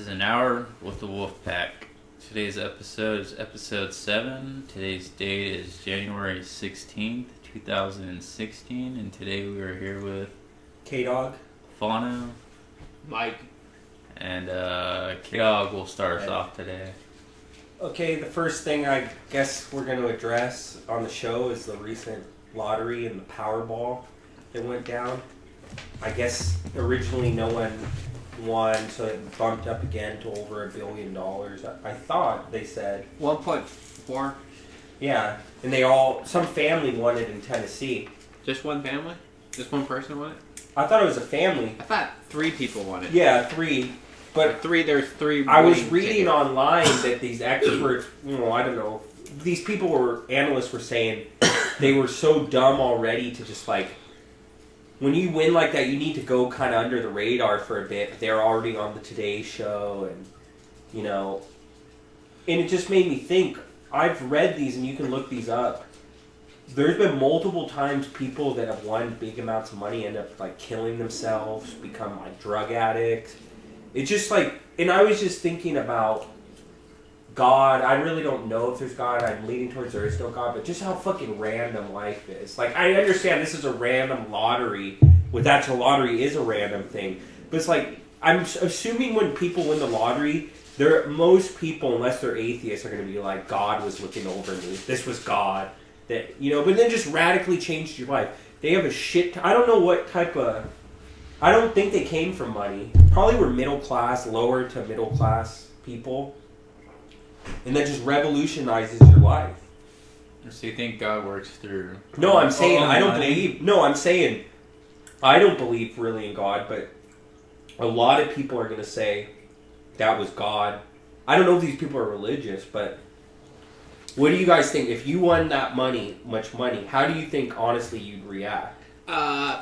is an hour with the Wolf Pack. Today's episode is episode 7. Today's date is January 16th, 2016. And today we are here with K-Dog, Fano, Mike, and K-Dog will start us off today. Okay, the first thing I guess we're going to address on the show is the recent lottery and the Powerball that went down. I guess originally no one won, so it bumped up again to over $1 billion. I thought they said 1.4. Yeah, and some family won it in Tennessee. Just one family? Just one person won it? I thought it was a family. I thought 3 people won it. Yeah, 3. But there's 3. I was reading online that these experts, I don't know, these analysts were saying they were so dumb already to just when you win like that, you need to go kind of under the radar for a bit. But they're already on the Today Show, and and it just made me think. I've read these, and you can look these up. There's been multiple times people that have won big amounts of money end up killing themselves, become drug addicts. It's just and I was just thinking about God. I really don't know if there's God. I'm leaning towards there is no God, but just how fucking random life is. I understand this is a random lottery. That lottery is a random thing, but it's I'm assuming when people win the lottery, most people, unless they're atheists, are going to be God was looking over me. This was God that but then just radically changed your life. They have a shit. I don't know what type of. I don't think they came from money. Probably were middle class, lower to middle class people. And that just revolutionizes your life. So you think God works through... No, I'm saying I don't believe... No, I'm saying I don't believe really in God, but a lot of people are going to say that was God. I don't know if these people are religious, but what do you guys think? If you won that much money, how do you think, honestly, you'd react?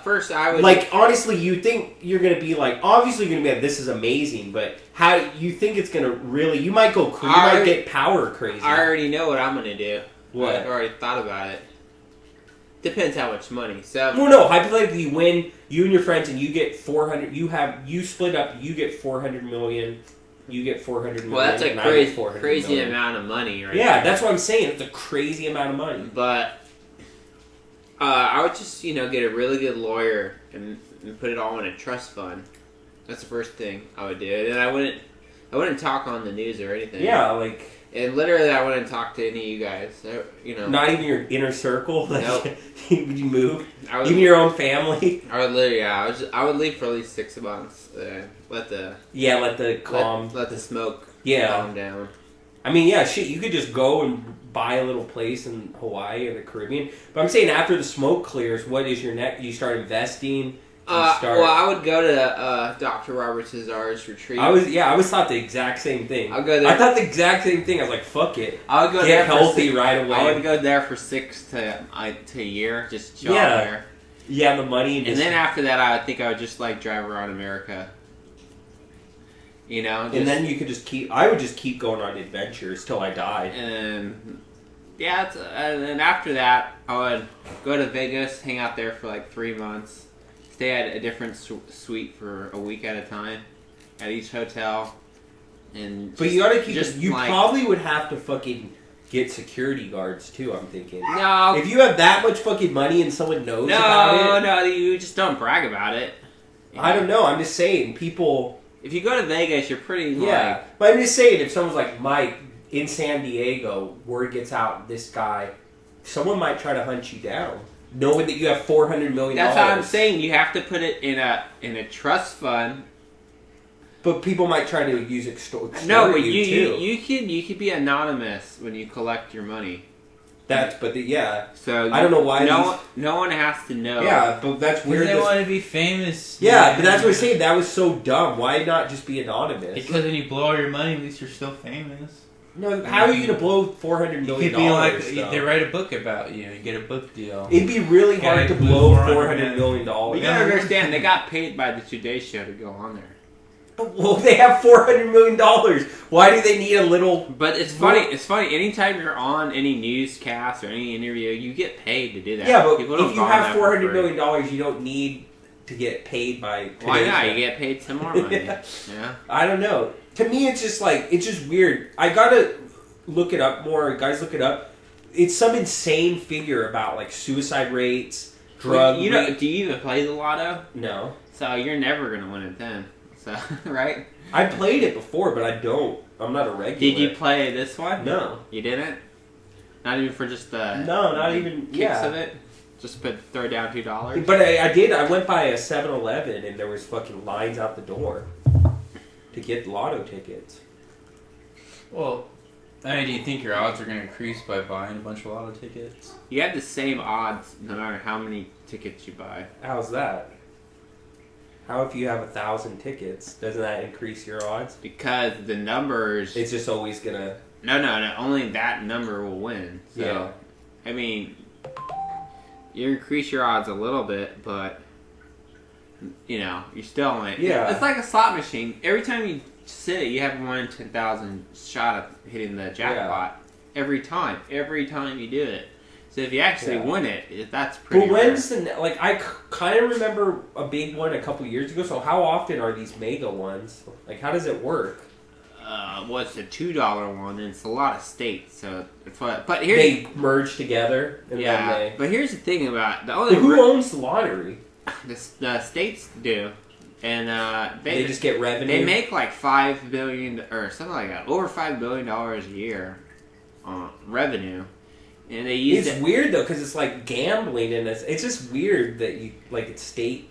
First I would... honestly, you think you're going to be obviously you're going to be this is amazing, but how you think it's going to really... You might go crazy. You might get power crazy. I already know what I'm going to do. What? I've already thought about it. Depends how much money. So... Well, no. Hypothetically, you win, you and your friends, and you get 400... You split up, you get 400 million... You get 400 million. Well, that's a crazy amount of money, right? Yeah, that's what I'm saying. It's a crazy amount of money. But I would just, get a really good lawyer and put it all in a trust fund. That's the first thing I would do. And I wouldn't talk on the news or anything. Yeah, And literally, I wouldn't talk to any of you guys. Not even your inner circle. Nope. Would you move? Even your own family. I would literally. Yeah, I would leave for at least 6 months. Let the smoke calm down. I mean, yeah, shit. You could just go and buy a little place in Hawaii or the Caribbean. But I'm saying after the smoke clears, what is your next? You start investing. Well, I would go to Dr. Robert Cesar's retreat. I was thought the exact same thing. I'll go there. I thought the exact same thing. I was fuck it. I would go get healthy right away. I would go there for 6 to a year, just chill there. Yeah, the money. And then after that, I think I would just drive around America. And then you could just keep. I would just keep going on adventures till I died. And and after that, I would go to Vegas, hang out there for 3 months. Stay at a different suite for a week at a time at each hotel, but you gotta keep. You probably would have to fucking get security guards too. I'm thinking. No, if you have that much fucking money and someone knows about it. No, you just don't brag about it. I don't know. I'm just saying, people. If you go to Vegas, you're pretty. Yeah, but I'm just saying, if someone's like Mike in San Diego, word gets out, this guy, someone might try to hunt you down. Knowing that you have $400 million. That's what I'm saying. You have to put it in a trust fund. But people might try to use extort. No, but you could be anonymous when you collect your money. So I don't know why. No one has to know. Yeah, but that's weird. They want to be famous. Yeah, but that's what I'm saying. That was so dumb. Why not just be anonymous? Because when you blow all your money, at least you're still famous. No, how are you going to blow $400 million? You could be they write a book about you. You get a book deal. It'd be really hard to blow $400 million. You gotta understand, they got paid by the Today Show to go on there. Well, they have $400 million. Why do they need a little... But it's funny. It's funny. Anytime you're on any newscast or any interview, you get paid to do that. Yeah, but if you have $400 million, you don't need to get paid by. Why today's not? guy. You get paid some more money. Yeah. I don't know. To me, it's just weird. I gotta look it up more. Guys, look it up. It's some insane figure about like suicide rates, drug. Do you even play the lotto? No. So you're never gonna win it then. So right? I played it before, but I don't. I'm not a regular. Did you play this one? No. You didn't? Not even for just the No, not even kicks of it. Just throw down $2. But I did. I went by a 7-Eleven and there was fucking lines out the door to get lotto tickets. Well, I mean, do you think your odds are going to increase by buying a bunch of lotto tickets? You have the same odds no matter how many tickets you buy. How's that? How if you have 1,000 tickets, doesn't that increase your odds? Because the numbers. It's just always gonna. No. Only that number will win. So, Yeah. I mean, you increase your odds a little bit, but you're still only. Yeah. It's like a slot machine. Every time you sit it, you have 1 in 10,000 shot of hitting the jackpot. Every time you do it. So if you actually win it, that's pretty. But when's I kind of remember a big one a couple years ago. So how often are these mega ones? Like, how does it work? What's a $2 one? And it's a lot of states, so it's what. But here's They merge together. And then but here's the thing about the they. only Who owns the lottery? the states do, and They just get revenue. They make like $5 billion or something like that, over $5 billion a year revenue, and they use It's weird though because it's like gambling, and it's just weird that you it's state.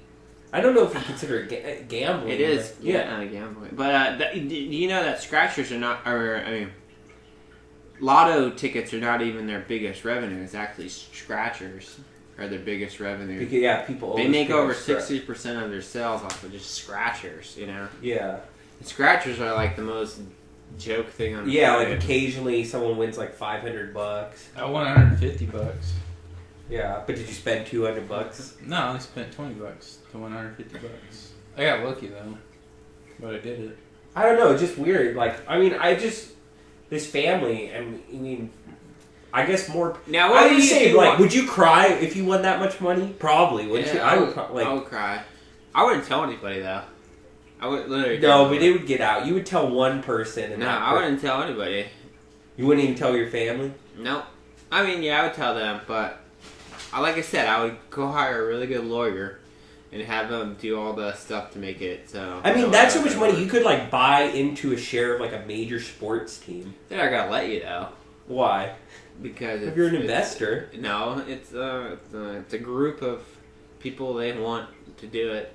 I don't know if you consider it gambling. It is, but, gambling. But do you know that scratchers are not, lotto tickets are not even their biggest revenue. It's actually scratchers are their biggest revenue. Because, people. They make over 60% of their sales off of just scratchers. Yeah. And scratchers are like the most joke thing on the planet. planet. Occasionally someone wins like $500. I won $150. Yeah, but did you spend $200? No, I only spent $20 to $150. I got lucky though, but I did it. I don't know, it's just weird. This family, I guess more. Now, I would say, would you cry if you won that much money? Probably, wouldn't you? I would cry. I wouldn't tell anybody though. I would literally. No, but it would get out. You would tell one person, and I wouldn't tell anybody. You wouldn't even tell your family? No. I would tell them, but like I said, I would go hire a really good lawyer and have them do all the stuff to make it so. That's so much money. You could buy into a share of a major sports team. They're not gonna let you though. Why? Because if you're an investor. No, it's a group of people they want to do it.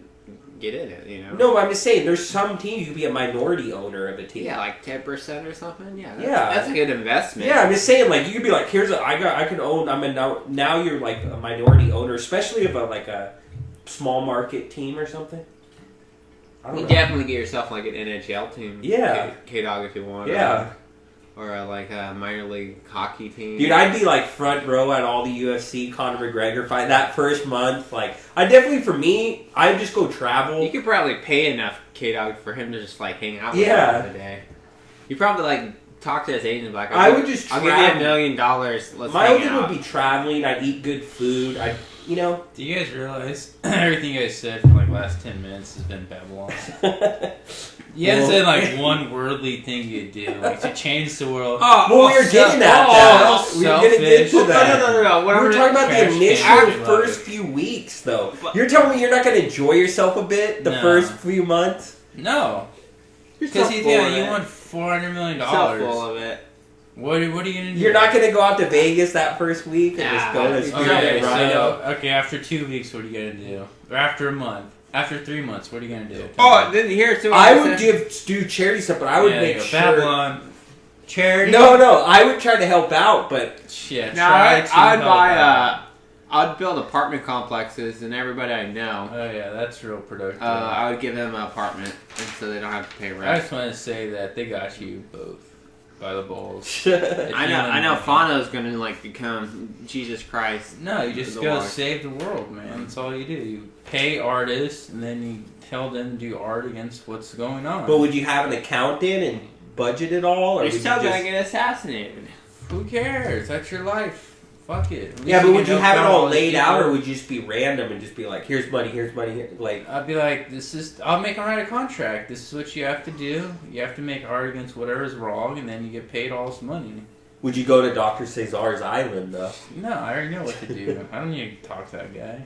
Get in it, No, I'm just saying, there's some teams you could be a minority owner of a team. Yeah, like 10% or something. Yeah, yeah, that's a good investment. Yeah, I'm just saying, you could be I can own. Now you're a minority owner, especially of a small market team or something. You definitely get yourself an NHL team. Yeah, K-Dog if you want. Yeah. Or a minor league hockey team. Dude, I'd be front row at all the UFC Conor McGregor fight that first month. I definitely, for me, I'd just go travel. You could probably pay enough K-Dog for him to just hang out with you for the day. You probably talk to his agent I would just I'll give you $1 million. Let's My whole thing would be traveling. I'd eat good food. Do you guys realize everything you guys said for the last 10 minutes has been Babylon? You haven't said one worldly thing you'd do to change the world. We were getting at that. We were going to get to that. No. We were talking about the initial first few weeks, though. You're telling me you're not going to enjoy yourself a bit the first few months? No. Because you won $400 million. So full of it. What are you going to do? You're not going to go out to Vegas that first week and just go to Spirit Rhino? After 2 weeks, what are you going to do? Or after a month? After 3 months, what are you going to do? I would do charity stuff, but I would make sure... Babylon. Charity? No, I would try to help out, but... I'd build apartment complexes and everybody I know. Oh yeah, that's real productive. I would give them an apartment and so they don't have to pay rent. I just want to say that they got you both by the balls. I know Fano's gonna become Jesus Christ. No, you just go save the world, man. That's all you do. You pay artists and then you tell them to do art against what's going on. But would you have an accountant and budget it all? Or You're still gonna get assassinated. Who cares? That's your life. fuck it. At least Yeah, but would you can have it help all these laid out, people. or would you just be random and just be like, here's money, here? Like, I'd be like, I'll make them write a contract. This is what you have to do. You have to make art against whatever is wrong, and then you get paid all this money. would you go to Dr. Cesar's island, though? No, I already know what to do. I don't need to talk to that guy.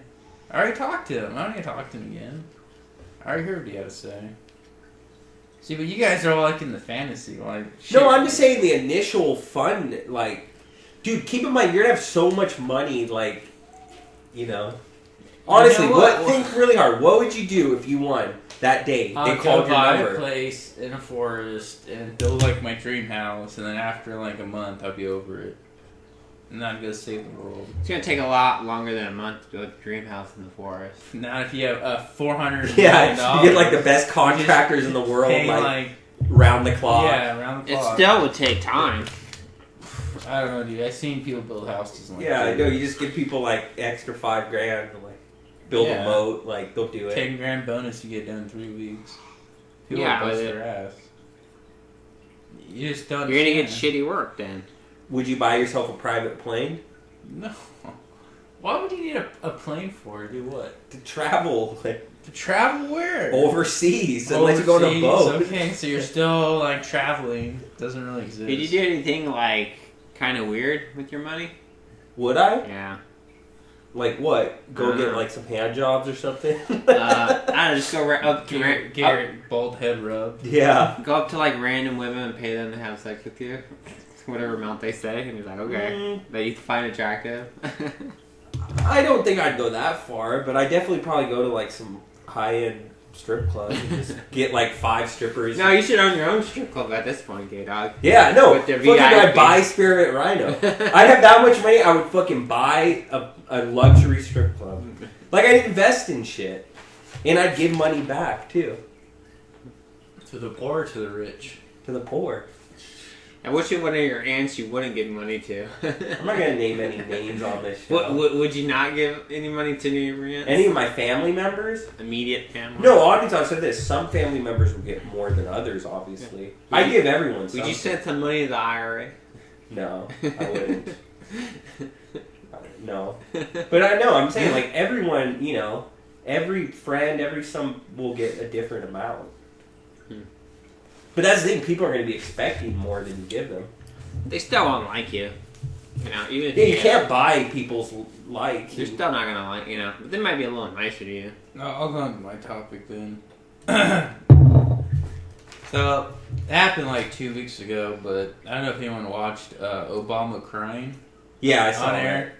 I already talked to him. I don't need to talk to him again. I already heard what he had to say. See, but you guys are all like in the fantasy, like. Shit. No, I'm just saying the initial fun, like, dude, keep in mind, you're gonna have so much money, like, you know. Honestly, You know what? think really hard. What would you do if you won that day? They I'll called go your buy number. a place in a forest and build like my dream house, and then after like a month, I'll be over it. And then I'd go save the world. It's gonna take a lot longer than a month to build a dream house in the forest. Not if you have $400 Yeah, million. you get like the best contractors in the world, Pay, like round the clock. yeah, around the It clock. still would take time. I don't know, dude. I've seen people build houses in like Yeah, I 3 know. You years. just give people like extra $5,000 to like build Yeah. a moat. Like they'll do it. 10 grand bonus to get done in 3 weeks. People Yeah, bust but their ass. You just don't. You're gonna get understand. shitty work then. Would you buy yourself a private plane No. Why would you need a plane for? Do what? to travel like, To travel where? overseas unless you go on a boat? Okay, so you're still like traveling. Doesn't really exist. Did you do anything like kind of weird with your money? Would I? Yeah. Like what? Go get Uh. like some hand jobs or something? I don't know, just go up to Garrett bald head rub. Yeah. go up to like random women and pay them to have sex with you, whatever amount they say, and you're like, okay, that you find attractive. I don't think I'd go that far, but I definitely probably go to like some high-end strip club and just get like 5 strippers. No, you should own your own strip club at this point, gay dog. Yeah, no. With the Fucking I'd VIP. buy Spearmint Rhino. I'd have that much money, I would fucking buy a luxury strip club. Like, I'd invest in shit. And I'd give money back, too. To the poor, or to the rich. To the poor. I wish you one of your aunts you wouldn't give money to. I'm not gonna name any names on this show. Would you not give any money to any of your aunts? Any of my family members? Immediate family? No, obviously I'll say this. Some family members will get more than others, obviously. Yeah. I give everyone Would something. you send some money to the IRA? No, I wouldn't. No. But I know, I'm saying, like, everyone, you know, every friend, some will get a different amount. But that's the thing, people are going to be expecting more than you give them. They still won't like you. You know, even if Yeah, you can't buy people's like. They're still not gonna like, you know. But they might be a little nicer to you. No, I'll go on to my topic then. So, it happened like 2 weeks ago, but I don't know if anyone watched Obama crying Yeah, I saw on that. air.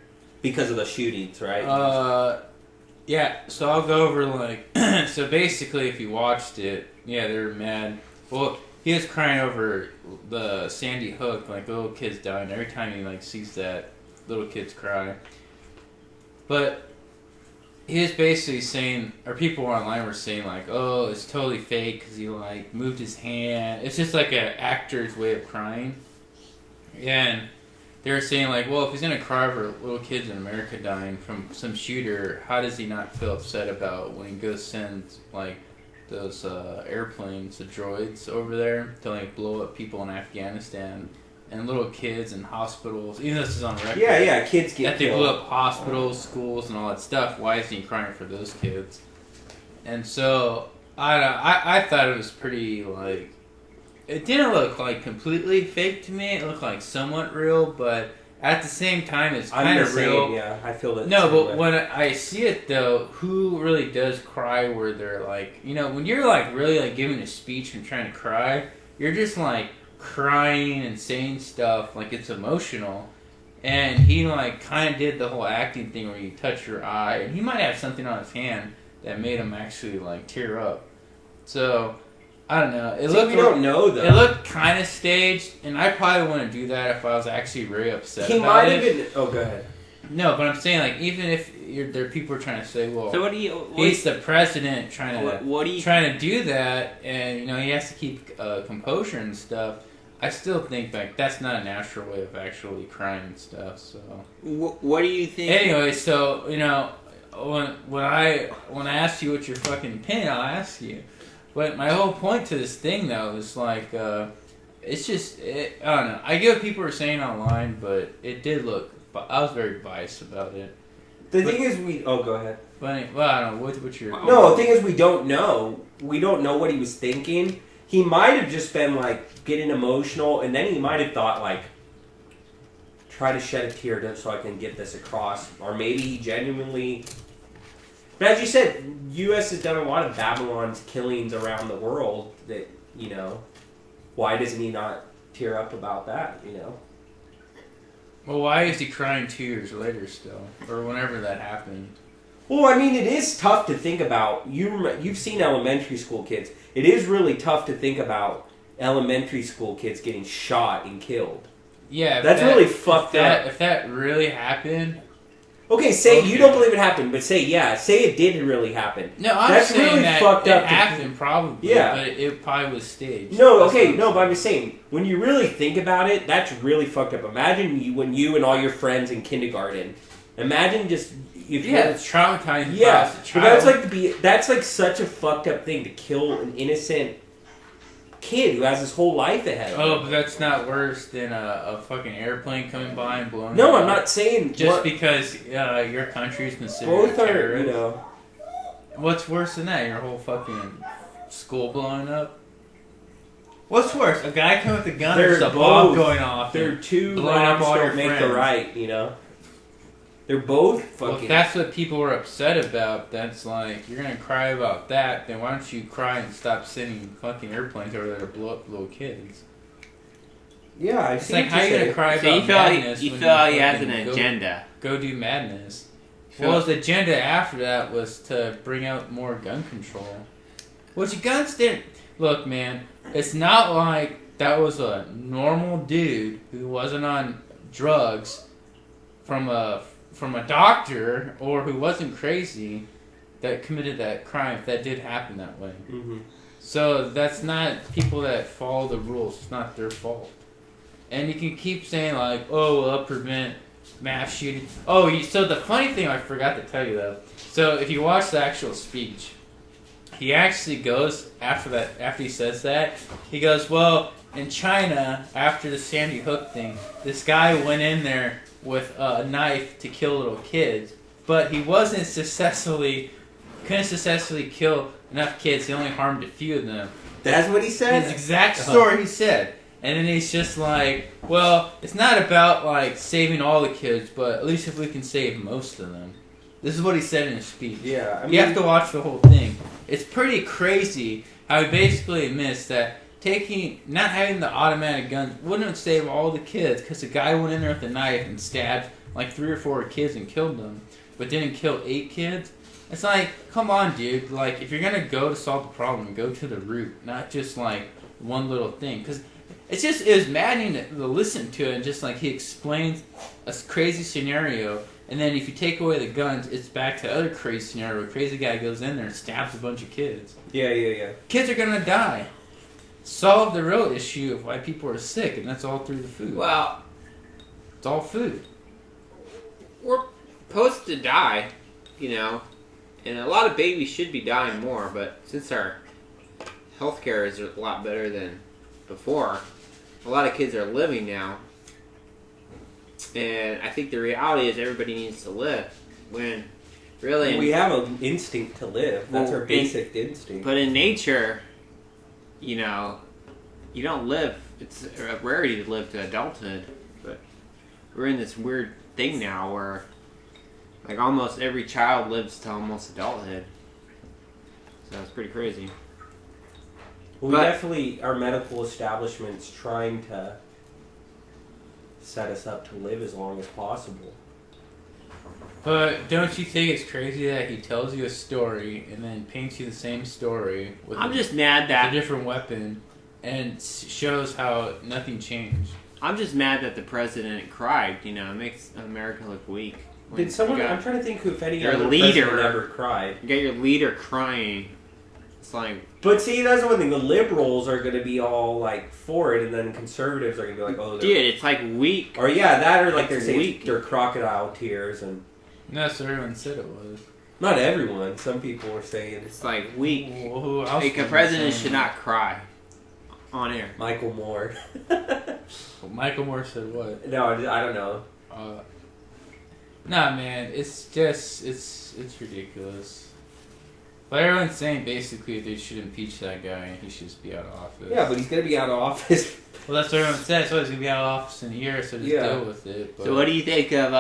Because of the shootings, right? Yeah, so I'll go over like, so basically if you watched it, yeah, they were mad. Well, he was crying over the Sandy Hook, like little kids dying. Every time he like sees that, little kids cry. But he was basically saying, or people online were saying like, oh, it's totally fake because he like moved his hand. It's just like an actor's way of crying. And they were saying like, well, if he's gonna cry over little kids in America dying from some shooter, how does he not feel upset about when he goes send like those airplanes, the droids over there to like blow up people in Afghanistan and little kids in hospitals? Even though this is on record. yeah, kids get That they killed. blew up hospitals, schools, and all that stuff. Why isn't he crying for those kids? And so I thought it was pretty like. It didn't look like completely fake to me. It looked like somewhat real, but at the same time, it's kind of real. Yeah, I feel that. No, same but way. when I see it though, who really does cry where they're like, you know, when you're like really like giving a speech and trying to cry, you're just like crying and saying stuff like it's emotional. And he like kind of did the whole acting thing where you touch your eye, and he might have something on his hand that made him actually like tear up. So I don't know. It looked we don't know though. It looked kind of staged, and I probably wouldn't do that if I was actually very upset. He about might have it. been. Oh, go ahead. No, but I'm saying like even if there are people trying to say, well, So what do you? he's the president trying What to do that, and you know he has to keep composure and stuff. I still think like that's not a natural way of actually crying and stuff. So What do you think? anyway, so you know when I ask you what's your fucking opinion, I'll ask you. But my whole point to this thing though is like it's just I don't know. I get what people are saying online, but it did look I was very biased about it. The thing is, go ahead. But well, I don't know. What's your? No, the thing is, we don't know. We don't know what he was thinking. He might have just been like getting emotional, and then he might have thought like, try to shed a tear just so I can get this across, or maybe he genuinely. But as you said, U.S. has done a lot of Babylon's killings around the world. That why doesn't he not tear up about that? Well, why is he crying 2 years later still, or whenever that happened? Well, I mean, it is tough to think about. You've seen elementary school kids. It is really tough to think about elementary school kids getting shot and killed. Yeah, that's really fucked up. If that really happened... Okay, you don't believe it happened, but say it did really happen. No, I'm that's saying really that fucked it up happened probably, yeah. But it probably was staged. No, but I'm just saying, when you really think about it, that's really fucked up. Imagine when you and all your friends in kindergarten, imagine just... it's traumatizing. Yeah, but that's like such a fucked up thing to kill an innocent kid who has his whole life ahead of him. Oh, but that's not worse than a fucking airplane coming by and blowing. No, I'm not saying because your country is considered both terrorist. What's worse than that? Your whole fucking school blowing up. What's worse? A guy coming with a gun or a bomb going off? They're two blowing up all your make friends. the right. They're both fucking... Well, if that's what people were upset about, that's like, you're gonna cry about that, then why don't you cry and stop sending fucking airplanes over there to blow up little kids? Yeah, it's like, how are you gonna cry so about madness? You feel he has an agenda. Go do madness. Well, his agenda after that was to bring out more gun control. Which guns didn't... Look, man, it's not like that was a normal dude who wasn't on drugs from a doctor or who wasn't crazy that committed that crime, if that did happen that way. Mm-hmm. So that's not people that follow the rules. It's not their fault. And you can keep saying like, oh, well, I'll prevent mass shooting. Oh, so the funny thing I forgot to tell you though. So if you watch the actual speech, he actually goes after he says that, he goes, well, in China, after the Sandy Hook thing, this guy went in there with a knife to kill little kids, but he couldn't successfully kill enough kids. He only harmed a few of them. That's what he said? His exact story he said. And then he's just like, well, it's not about like saving all the kids, but at least if we can save most of them. This is what he said in his speech. Yeah, I mean, you have to watch the whole thing. It's pretty crazy how he basically admits that not having the automatic guns wouldn't save all the kids because the guy went in there with a knife and stabbed like 3 or 4 kids and killed them, but didn't kill 8 kids. It's like, come on, dude. Like, if you're gonna go to solve the problem, go to the root, not just like one little thing. Because it was maddening to listen to it, and just like he explains a crazy scenario, and then if you take away the guns, it's back to other crazy scenario where a crazy guy goes in there and stabs a bunch of kids. Yeah. Kids are gonna die. Solve the real issue of why people are sick, and that's all through the food. Well, it's all food. We're supposed to die, and a lot of babies should be dying more, but since our healthcare is a lot better than before, a lot of kids are living now. And I think the reality is everybody needs to live. When really... We have an instinct to live. That's our basic instinct. But in nature, you don't live. It's a rarity to live to adulthood. But we're in this weird thing now where like almost every child lives to almost adulthood. So it's pretty crazy. Well, we definitely, our medical establishment's trying to set us up to live as long as possible. But don't you think it's crazy that he tells you a story and then paints you the same story with just mad that a different weapon and shows how nothing changed? I'm just mad that the president cried. It makes America look weak. Did someone? I'm trying to think if any other president ever cried. You got your leader crying. It's like... But see, that's the one thing. The liberals are going to be all like for it, and then conservatives are going to be like, "Oh, dude, it's like weak." Or that, or like they're saying they're crocodile tears, and that's what everyone said it was. Not everyone. Some people were saying it's like weak. Well, who else? Like a president should not cry on air. Michael Moore. Michael Moore said what? No, I don't know. Nah, man, it's just it's ridiculous. But everyone's saying basically they should impeach that guy and he should just be out of office. Yeah, but he's gonna be out of office. Well, that's what everyone says. So he's gonna be out of office in a year, so just deal with it. But So what do you think of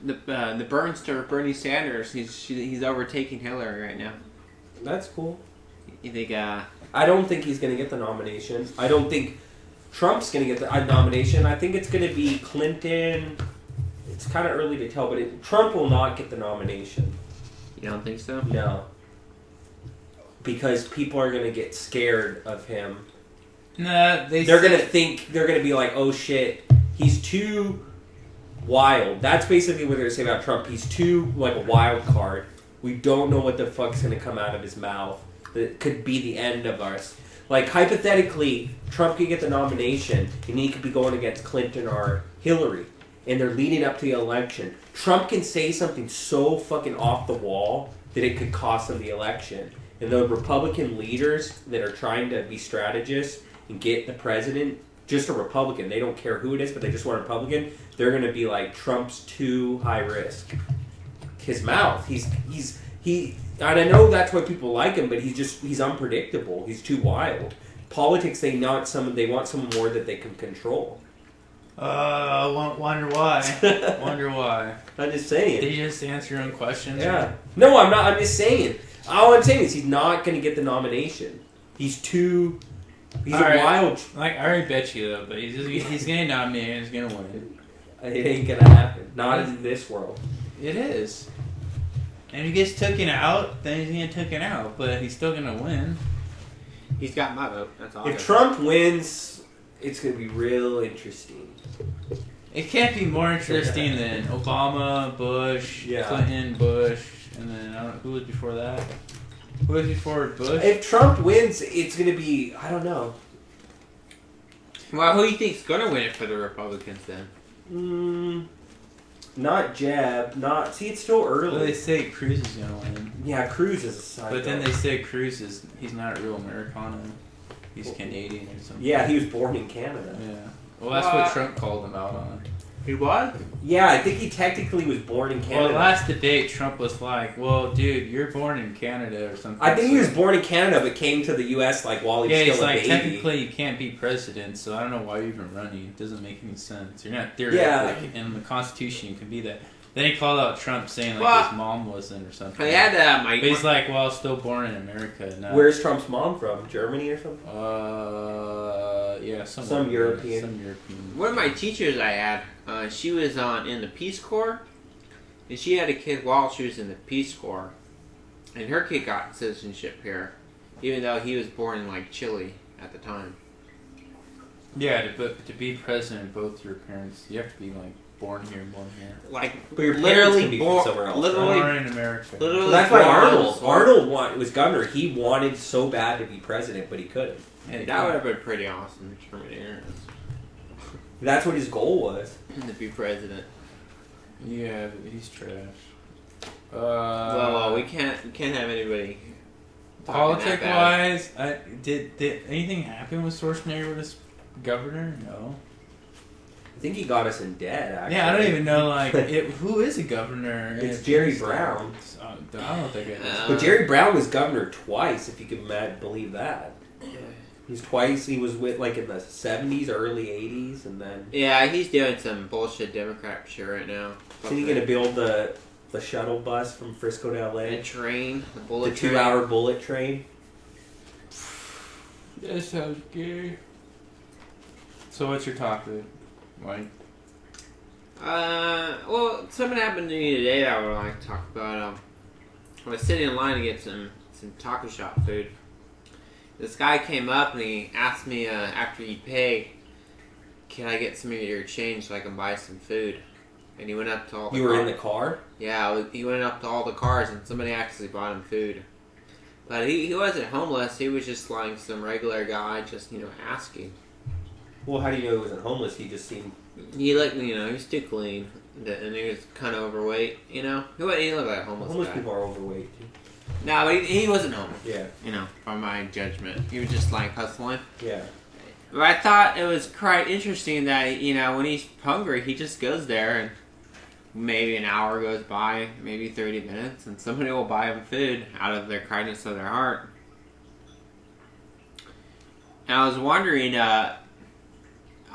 the Burnster, Bernie Sanders? He's overtaking Hillary right now. That's cool. You think? I don't think he's gonna get the nomination. I don't think Trump's gonna get the nomination. I think it's gonna be Clinton. It's kind of early to tell, but Trump will not get the nomination. You don't think so? No. Because people are gonna get scared of him. nah, They're gonna be like, oh shit, he's too wild. That's basically what they're gonna say about Trump. He's too like a wild card. We don't know what the fuck's gonna come out of his mouth. That could be the end of us. Like hypothetically, Trump could get the nomination, and he could be going against Clinton or Hillary, and they're leading up to the election. Trump can say something so fucking off the wall that it could cost him the election. And the Republican leaders that are trying to be strategists and get the president, just a Republican, they don't care who it is, but they just want a Republican, they're going to be like, Trump's too high risk. His mouth, and I know that's why people like him, but he's unpredictable. He's too wild. Politics, they want someone more that they can control. wonder why. Wonder why. I'm just saying. Did you just answer your own questions? Yeah. No, I'm not. I'm just saying. All I'm saying is he's not going to get the nomination. He's a wild. Like I already bet you though, but he's getting nominated and he's gonna win. It ain't gonna happen. Not in this world. It is. And if he gets taken out, then he's getting taken out, but he's still gonna win. He's got my vote. That's all. If Trump wins, it's gonna be real interesting. It can't be more interesting than Obama, Bush, Clinton, Bush, and then I don't know who was before that. Who was before Bush? If Trump wins, it's gonna be, I don't know. Well, who do you think's gonna win it for the Republicans then? Not Jeb. See, it's still early. Well, they say Cruz is gonna win. Yeah, Cruz is a side. But then they say Cruz he's not a real Americano. He's Canadian or something. Yeah, he was born in Canada. Yeah. Well, that's what Trump called him out on. He was? Yeah, I think he technically was born in Canada. Well, last debate, Trump was like, well, dude, you're born in Canada or something. I think he was born in Canada but came to the U.S. like while he was still a baby. Technically you can't be president, so I don't know why you're even running. It doesn't make any sense. You're not theoretically, in the Constitution you can be that. Then he called out Trump saying like his mom wasn't or something. I had but he's like, well, still born in America. No. Where's Trump's mom from? Germany or something? Yeah, some European. Some European. One of my teachers I had, she was in the Peace Corps, and she had a kid while she was in the Peace Corps, and her kid got citizenship here, even though he was born in like Chile at the time. Yeah, to be president, both your parents, you have to be like born here. Like, but your literally born somewhere else. Born in America. Literally, so that's why Arnold was governor. He wanted so bad to be president, but he couldn't. Yeah, that would have been pretty awesome for me. That's what his goal was. To be president. Yeah, but he's trash. Well, we can't have anybody. Politic wise, did anything happen with Schwarzenegger with his governor? No. I think he got us in debt. Actually. Yeah, I don't even know. Like, who is a governor? It's Jerry Brown. I don't know if that guy is. But Jerry Brown was governor twice, if you can believe that. He was with like in the 70s, early 80s, and then. Yeah, he's doing some bullshit Democrat shit right now. Isn't he gonna build the shuttle bus from Frisco to LA? The train, the bullet train. 2-hour bullet train. That sounds gay. So what's your topic, Mike? Well, something happened to me today that I would like to talk about. I was sitting in line to get some taco shop food. This guy came up and he asked me after you pay, can I get some of your change so I can buy some food? And he went up to all the You were in the car? Yeah, he went up to all the cars and somebody actually bought him food. But he wasn't homeless, he was just like some regular guy just, asking. Well, how do you know he wasn't homeless? He just seemed... He looked, he was too clean. And he was kind of overweight, He looked like a homeless guy. People are overweight, too. No, but he wasn't homeless. Yeah. From my judgment. He was just like hustling. Yeah. But I thought it was quite interesting that, when he's hungry, he just goes there and maybe an hour goes by, maybe 30 minutes, and somebody will buy them food out of their kindness of their heart. And I was wondering, I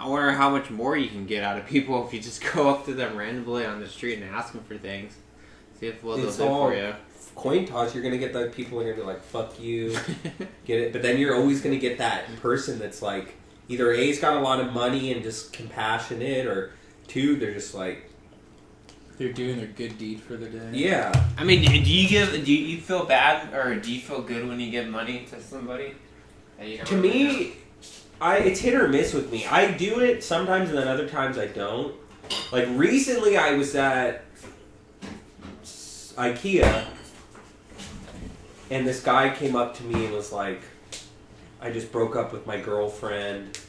wonder how much more you can get out of people if you just go up to them randomly on the street and ask them for things. See if they'll do for you. Coin toss. You're gonna get the people who are gonna be like, "Fuck you," get it. But then you're always gonna get that person that's like, either A's got a lot of money and just compassionate, or two, they're just like, they're doing their good deed for the day. yeah. I mean, do you feel bad or do you feel good when you give money to somebody? To me, it's hit or miss with me. I do it sometimes, and then other times I don't. Like recently, I was at IKEA, and this guy came up to me and was like, "I just broke up with my girlfriend.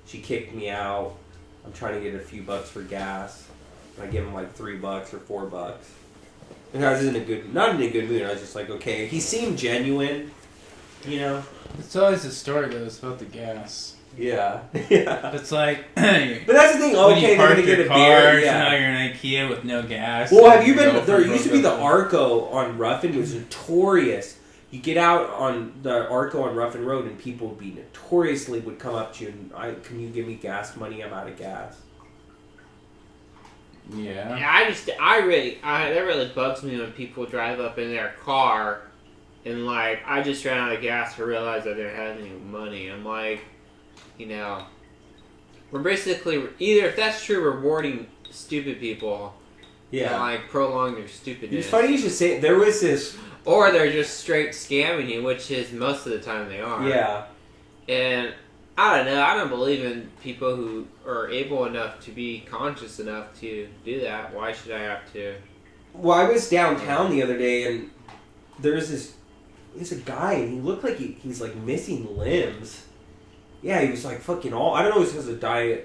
She kicked me out. I'm trying to get a few bucks for gas." And I give him like $3 or $4. And I was not in a good mood. I was just like, okay. He seemed genuine, you know. It's always the story though. It's about the gas. Yeah, yeah. It's like, But that's the thing. when Okay, you they're park gonna get your a car, beer. so now Yeah. you're in IKEA with no gas. Well, have and you your been? There girlfriend used to be the broke up Arco on Ruffin. It was notorious. You get out on the Arco on Ruffin Road, and people would come up to you and, "Can you give me gas money? I'm out of gas." Yeah. Yeah, that really bugs me when people drive up in their car and like, I just ran out of gas to realize I didn't have any money. I'm like, we're basically, either if that's true, rewarding stupid people and like prolong their stupidness. It's funny you should say it. There was this. Or they're just straight scamming you, which is most of the time they are. Yeah. And I don't know. I don't believe in people who are able enough to be conscious enough to do that. Why should I have to? Well, I was downtown the other day, and there's a guy, and he looked like he's like missing limbs. Yeah, he was like fucking all. I don't know if it was because of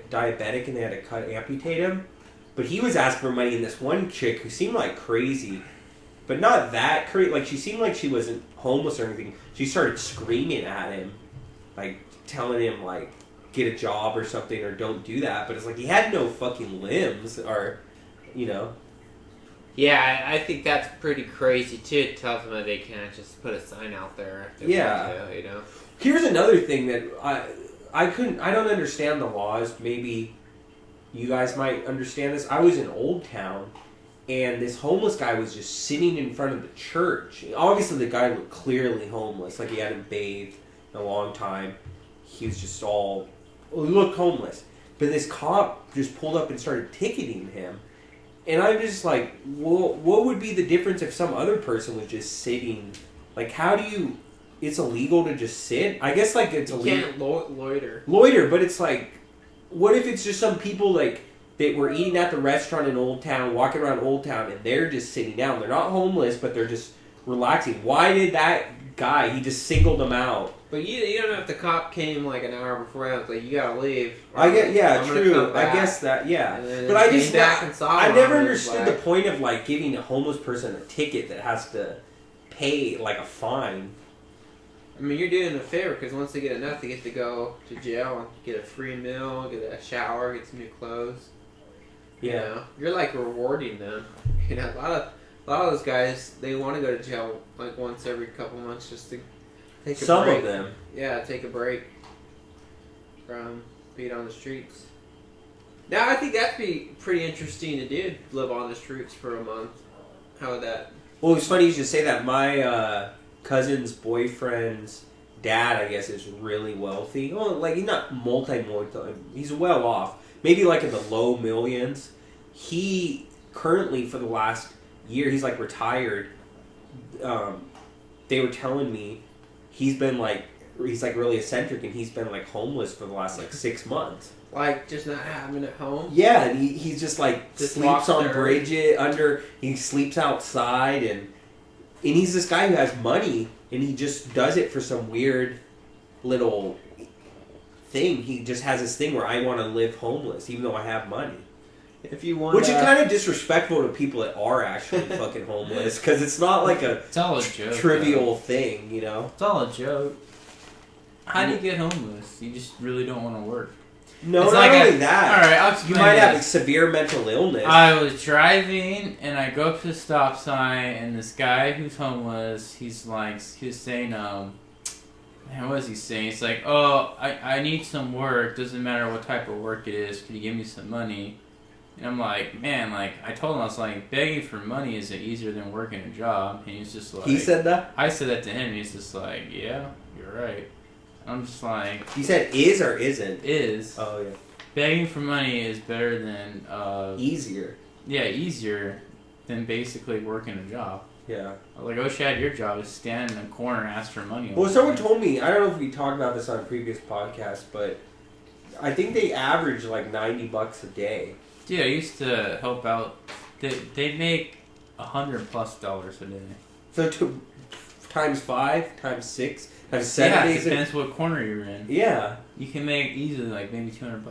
diabetic and they had to amputate him, but he was asking for money. And this one chick who seemed like crazy, but not that crazy. Like she seemed like she wasn't homeless or anything. She started screaming at him, like telling him like get a job or something or don't do that. But it's like he had no fucking limbs or, you know. Yeah, I think that's pretty crazy too. To tell them that they can't just put a sign out there. If they want to, you know. Here's another thing that I don't understand the laws. Maybe you guys might understand this. I was in Old Town, and this homeless guy was just sitting in front of the church. Obviously, the guy looked clearly homeless, like he hadn't bathed in a long time. He was just he looked homeless. But this cop just pulled up and started ticketing him. And I'm just like, well, what would be the difference if some other person was just sitting? Like, how do you... It's illegal to just sit? I guess, like, it's illegal... You can't loiter. Loiter, but it's like... What if it's just some people, like, that were eating at the restaurant in Old Town, walking around Old Town, and they're just sitting down. They're not homeless, but they're just relaxing. Why did that guy... He just singled them out. But you don't know if the cop came like an hour before. I was like, you gotta leave. True. I guess that, yeah. But I just, I never understood the point of like giving a homeless person a ticket that has to pay like a fine. I mean, you're doing a favor because once they get enough, they get to go to jail and get a free meal, get a shower, get some new clothes. Yeah. You know, you're like rewarding them. You know, a lot of those guys, they want to go to jail like once every couple months just to take a break. Of them. Yeah, take a break from being on the streets. Now, I think that'd be pretty interesting to do, live on the streets for a month. How would that... Well, it's funny you should say that. My cousin's boyfriend's dad, I guess, is really wealthy. Well, like, he's not multi. He's well off. Maybe, like, in the low millions. He, currently, for the last year, he's, like, retired. They were telling me he's like really eccentric, and he's been like homeless for the last like 6 months. Like just not having it at home. Yeah, and he's just like just sleeps on bridges he sleeps outside, and he's this guy who has money, and he just does it for some weird little thing. He just has this thing where I want to live homeless, even though I have money. If you want, which is kind of disrespectful to people that are actually fucking homeless, because it's not like it's all a joke, trivial thing, you know. It's all a joke. How do you get homeless? You just really don't want to work. No, It's not like only that. All right, I'll explain You might have this. severe mental illness. I was driving and I go up to the stop sign and this guy who's homeless, he was saying, man, what was he saying? He's like, oh, I need some work. Doesn't matter what type of work it is. Could you give me some money? And I'm like, man, like, I told him, I was like, begging for money is easier than working a job. And he's just like... He said that? I said that to him. He's just like, yeah, you're right. I'm just like... He said is or isn't? Is. Oh, yeah. Begging for money is better than... easier. Yeah, easier than basically working a job. Yeah. I was like, oh, Shad, your job is stand in a corner and ask for money. Well, someone told me, I don't know if we talked about this on a previous podcast, but I think they average like $90 a day. Dude, I used to help out. They make $100+ a day. So times 5, times 6, times 7 Yeah, days. it depends what corner you're in. Yeah. You can make easily like maybe $200.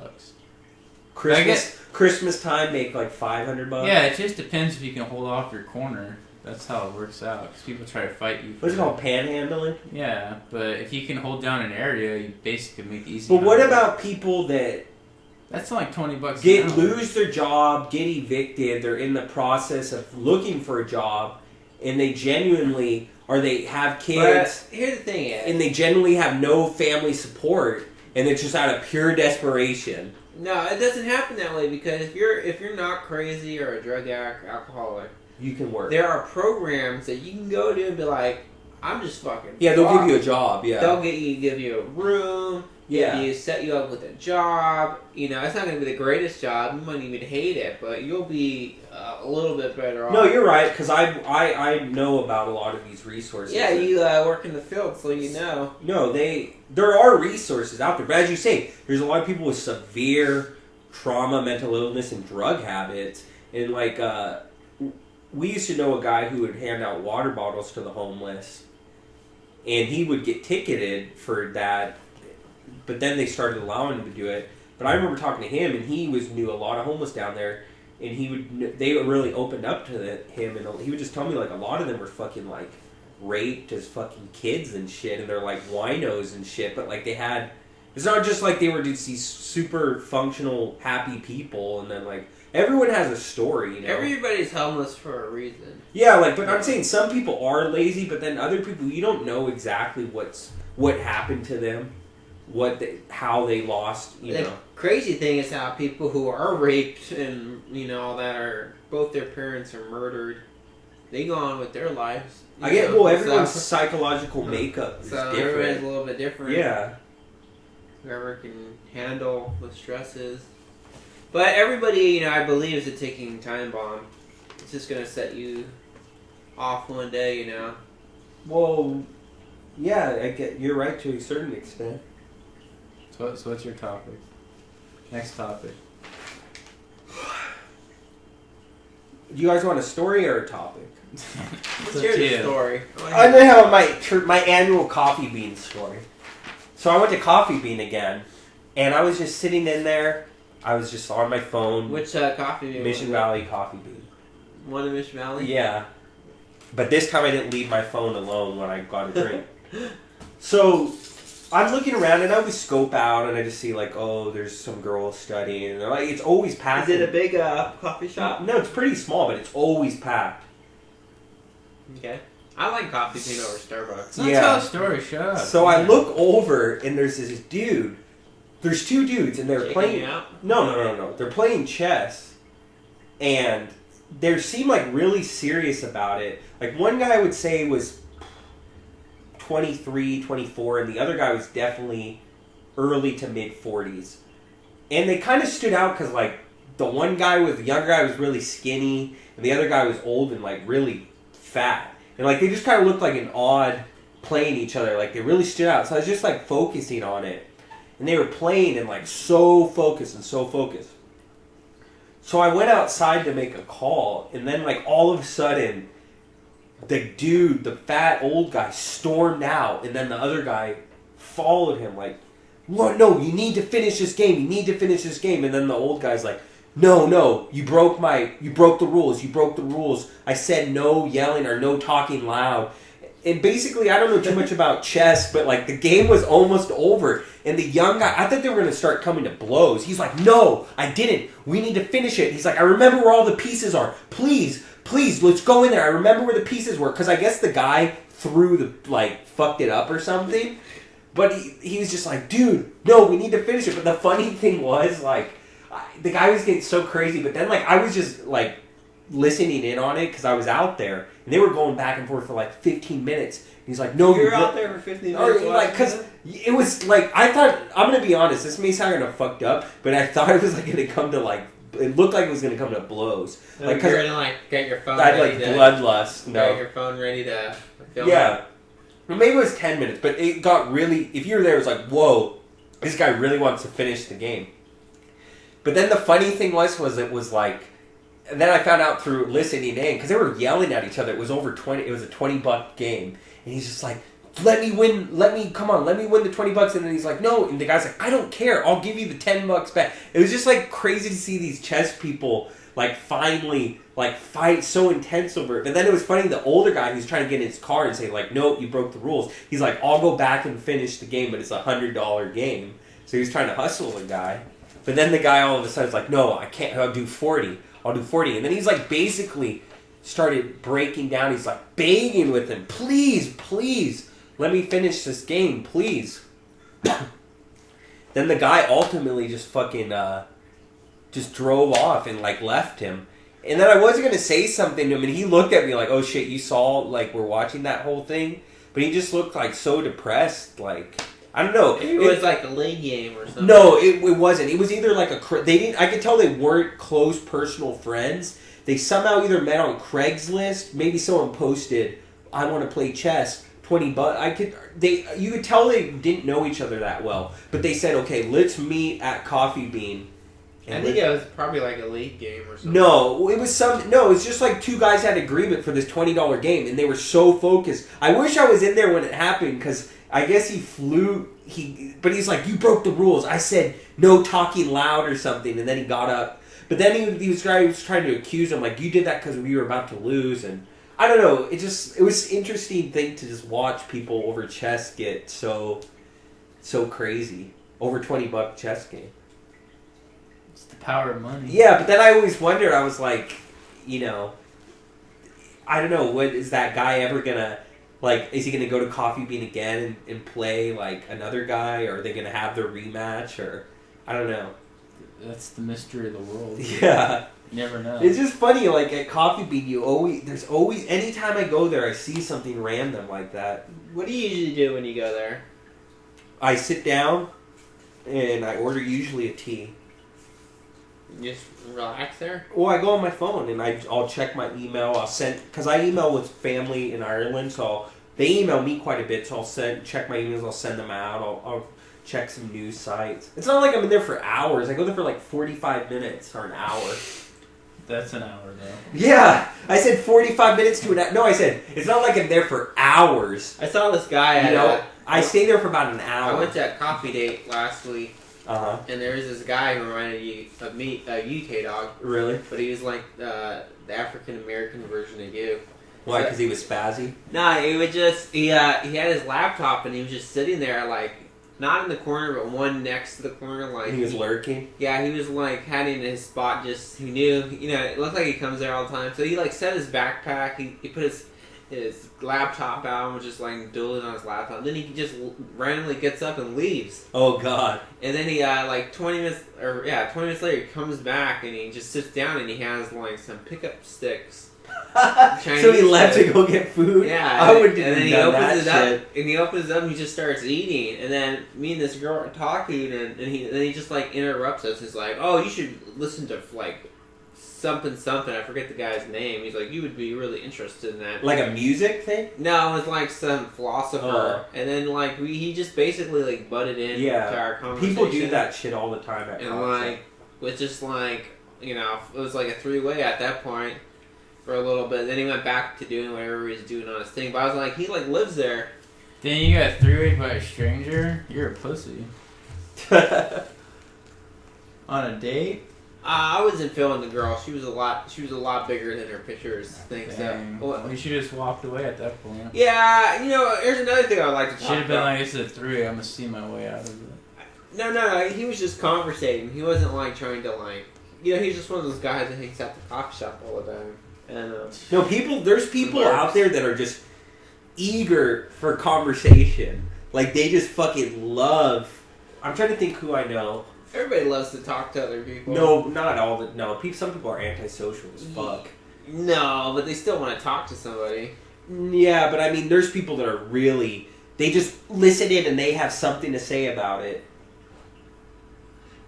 Christmas time make like $500. Yeah, it just depends if you can hold off your corner. That's how it works out. Because people try to fight you. What's it called? Panhandling? Yeah, but if you can hold down an area, you basically make easy. But what about people that that's like $20 lose their job, get evicted, they're in the process of looking for a job, and they genuinely, or they have kids, But here's the thing, Ed. and they genuinely have no family support, and it's just out of pure desperation. No, it doesn't happen that way because if you're not crazy or a drug addict, alcoholic, You can work. there are programs that you can go to and be like, I'm just fucking. Yeah, they'll fucked. give you a job. Yeah, They'll give you a room. Yeah. Set you up with a job. You know, it's not going to be the greatest job. You might even hate it, but you'll be a little bit better off. No, you're right, because I know about a lot of these resources. Yeah, you work in the field, so you know. No, there are resources out there, but as you say, there's a lot of people with severe trauma, mental illness, and drug habits, and like we used to know a guy who would hand out water bottles to the homeless, and he would get ticketed for that. But then they started allowing him to do it. But I remember talking to him, and he knew a lot of homeless down there, and they really opened up to him, and he would just tell me like a lot of them were fucking like raped as fucking kids and shit, and they're like winos and shit. But like it's not just like they were just these super functional, happy people, and then like everyone has a story, you know. Everybody's homeless for a reason. Yeah, like, but I'm saying some people are lazy, but then other people you don't know exactly what happened to them. How they lost, you know. Crazy thing is how people who are raped and all that are both their parents are murdered, they go on with their lives. Everyone's psychological makeup is so different. everybody's a little bit different. Yeah. Whoever can handle the stresses, but everybody, I believe, is a ticking time bomb. It's just gonna set you off one day, Well, yeah, you're right to a certain extent. So what's your topic? Next topic. Do you guys want a story or a topic? Let's hear the story. I know how my annual coffee bean story. So I went to Coffee Bean again, and I was just sitting in there. I was just on my phone. Which coffee bean? Mission Valley Coffee Bean. One in Mission Valley? Yeah. But this time I didn't leave my phone alone when I got a drink. So I'm looking around and I always scope out and I just see like, oh, there's some girls studying. And like, it's always packed. Is it a big coffee shop? No, it's pretty small, but it's always packed. Okay. I like Coffee Bean over Starbucks. Let's tell a story, shut up. So I look over and there's this dude. There's two dudes and they're Checking playing. you out? No. They're playing chess. And they seem like really serious about it. Like one guy I would say was 23, 24, and the other guy was definitely early to mid 40s. And they kind of stood out because like the one guy the younger guy was really skinny, and the other guy was old and like really fat. And like they just kind of looked like an odd playing each other. Like they really stood out. So I was just like focusing on it. And they were playing and like so focused and so focused. So I went outside to make a call, and then like all of a sudden, the fat old guy stormed out, and then the other guy followed him like, no, you need to finish this game. You need to finish this game. And then the old guy's like, no, you broke the rules. I said no yelling or no talking loud. And basically, I don't know too much about chess, but like the game was almost over. And the young guy, I thought they were going to start coming to blows. He's like, no, I didn't. We need to finish it. He's like, I remember where all the pieces are. Please, let's go in there. I remember where the pieces were. Because I guess the guy fucked it up or something. But he was just like, dude, no, we need to finish it. But the funny thing was, the guy was getting so crazy. But then, I was just, listening in on it because I was out there. And they were going back and forth for, 15 minutes. He's like, no, you're out there for 15 minutes. Because it was I thought, I'm gonna be honest, this may sound kind of fucked up, but I thought it was gonna come to it looked like it was gonna come to blows. So you're gonna get your phone. I'd bloodlust. No, get your phone ready to film. Yeah, well, maybe it was 10 minutes, but it got really. If you were there, it was like, whoa, this guy really wants to finish the game. But then the funny thing was it was and then I found out through listening in because they were yelling at each other. It was over 20. It was a $20 game. And he's just like, let me win the $20. And then he's like, no. And the guy's like, I don't care. I'll give you the $10 back. It was just crazy to see these chess people finally fight so intense over it. But then it was funny, the older guy who's trying to get in his car and say no, you broke the rules. He's like, I'll go back and finish the game, but it's a $100 game. So he was trying to hustle the guy. But then the guy all of a sudden is like, no, I can't. I'll do 40. And then he's basically started breaking down. He's begging with him, please, let me finish this game, please. Then the guy ultimately just fucking just drove off and left him. And then I wasn't gonna say something to him, and he looked at me like, oh shit, you saw we're watching that whole thing, but he just looked so depressed, I don't know. It was a late game or something. No, it wasn't. It was either they didn't. I could tell they weren't close personal friends. They somehow either met on Craigslist. Maybe someone posted, "I want to play chess, $20." You could tell they didn't know each other that well. But they said, "Okay, let's meet at Coffee Bean." I think it was probably a league game or something. No, it was it's just two guys had agreement for this $20 game, and they were so focused. I wish I was in there when it happened because I guess he flew. But he's like, you broke the rules. I said no talking loud or something, and then he got up. But then he was trying to accuse him, you did that because we were about to lose, and I don't know. It was an interesting thing to just watch people over chess get so crazy over $20 chess game. It's the power of money. Yeah, but then I always wondered. I was I don't know. What is that guy ever gonna is he gonna go to Coffee Bean again and play another guy, or are they gonna have their rematch, or I don't know. That's the mystery of the world. Yeah. You never know. It's just funny, at Coffee Bean, there's always, anytime I go there, I see something random like that. What do you usually do when you go there? I sit down, and I order usually a tea. You just relax there? Well, I go on my phone, and I'll check my email. Because I email with family in Ireland, so they email me quite a bit, so I'll check my emails, I'll send them out, I'll check some news sites. It's not like I'm in there for hours. I go there for 45 minutes or an hour. That's an hour, though. Yeah, I said 45 minutes to an hour. No, I said, it's not like I'm there for hours. I saw this guy I stay there for about an hour. I went to a coffee date last week. Uh-huh. And there was this guy who reminded you of me, a UK-dog. Really? But he was the African-American version of you. Why, because he was spazzy? Nah, he would just, he had his laptop and he was just sitting there, not in the corner, but one next to the corner, He was lurking? Yeah, he was, having his spot just, he knew, it looked like he comes there all the time. So he, set his backpack, he put his laptop out and was just, doodling on his laptop. Then he just randomly gets up and leaves. Oh, God. And then he, 20 minutes later, he comes back and he just sits down and he has, some pickup sticks. So he left to go get food? Yeah. I would do and then he opens it shit. up, and he opens it up and he just starts eating. And then me and this girl are talking, and he just, interrupts us. He's like, oh, you should listen to, something. I forget the guy's name. He's like, you would be really interested in that. Like a music thing? No, it was some philosopher. And then he just basically butted in to our conversation. People do that shit all the time at and was just it was a three-way at that point for a little bit. Then he went back to doing whatever he was doing on his thing. But I was like, he lives there. Then you got three-way by a stranger? You're a pussy. On a date? I wasn't feeling the girl. She was a lot bigger than her pictures think. Dang. So Well, you should just walked away at that point. yeah, here's another thing I'd like to talk Should have been about. this is a three. I'm gonna see my way out of it. No. He was just conversating. He wasn't like trying to like. He's just one of those guys that hangs out the coffee shop all the time. And no, there's people out there that are just eager for conversation. Like they just fucking love. I'm trying to think who I know. Everybody loves to talk to other people. No, not all. Some people are antisocial as fuck. No, but they still want to talk to somebody. Yeah, but I mean, there's people that are really. They just listen in and they have something to say about it.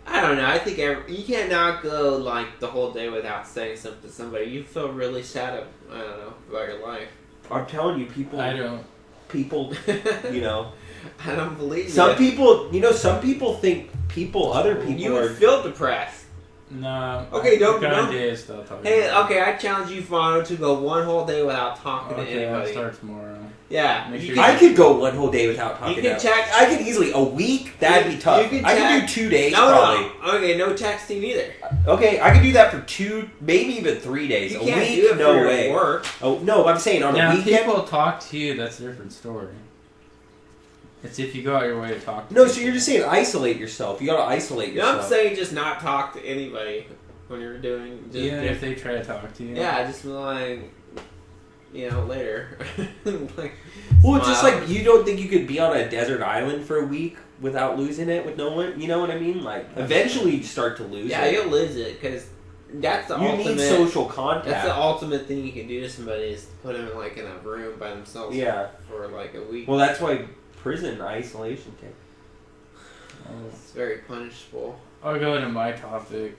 I don't know. I think you cannot go like the whole day without saying something to somebody. You feel really sad. I don't know about your life. I'm telling you, people. I don't. People, I don't believe some you. people. Some people think other people You are. would feel depressed. No. Okay, don't. Hey, okay. I challenge you, Fano, to go one whole day without talking to Okay, I'll anybody. start tomorrow. Yeah, Make you sure I could go one whole day without talking. You can check. I could easily a week. That'd be tough. You can I could check. do 2 days No. probably. Okay, no texting either. Okay, I could do that for 2, maybe even 3 days. You a can't week, do it no for your way. work. Oh no, I'm saying on Now, a if weekend. people talk to you, that's a different story. It's if you go out your way to talk to No, people. so you're just saying isolate yourself. You gotta isolate No, yourself. I'm saying just not talk to anybody when you're doing. Just Even if they try to talk to you. yeah, just like later. Like, Well, it's just smile. like you don't think you could be on a desert island for a week without losing it with no one. You know what I mean? Like eventually you start to lose yeah, it. you'll lose it because that's the You ultimate. need social contact. That's the ultimate thing you can do to somebody is put them like in a room by themselves. Yeah. For like a week. Well, that's why prison isolation takes. It's very punishable. I'll go into my topic.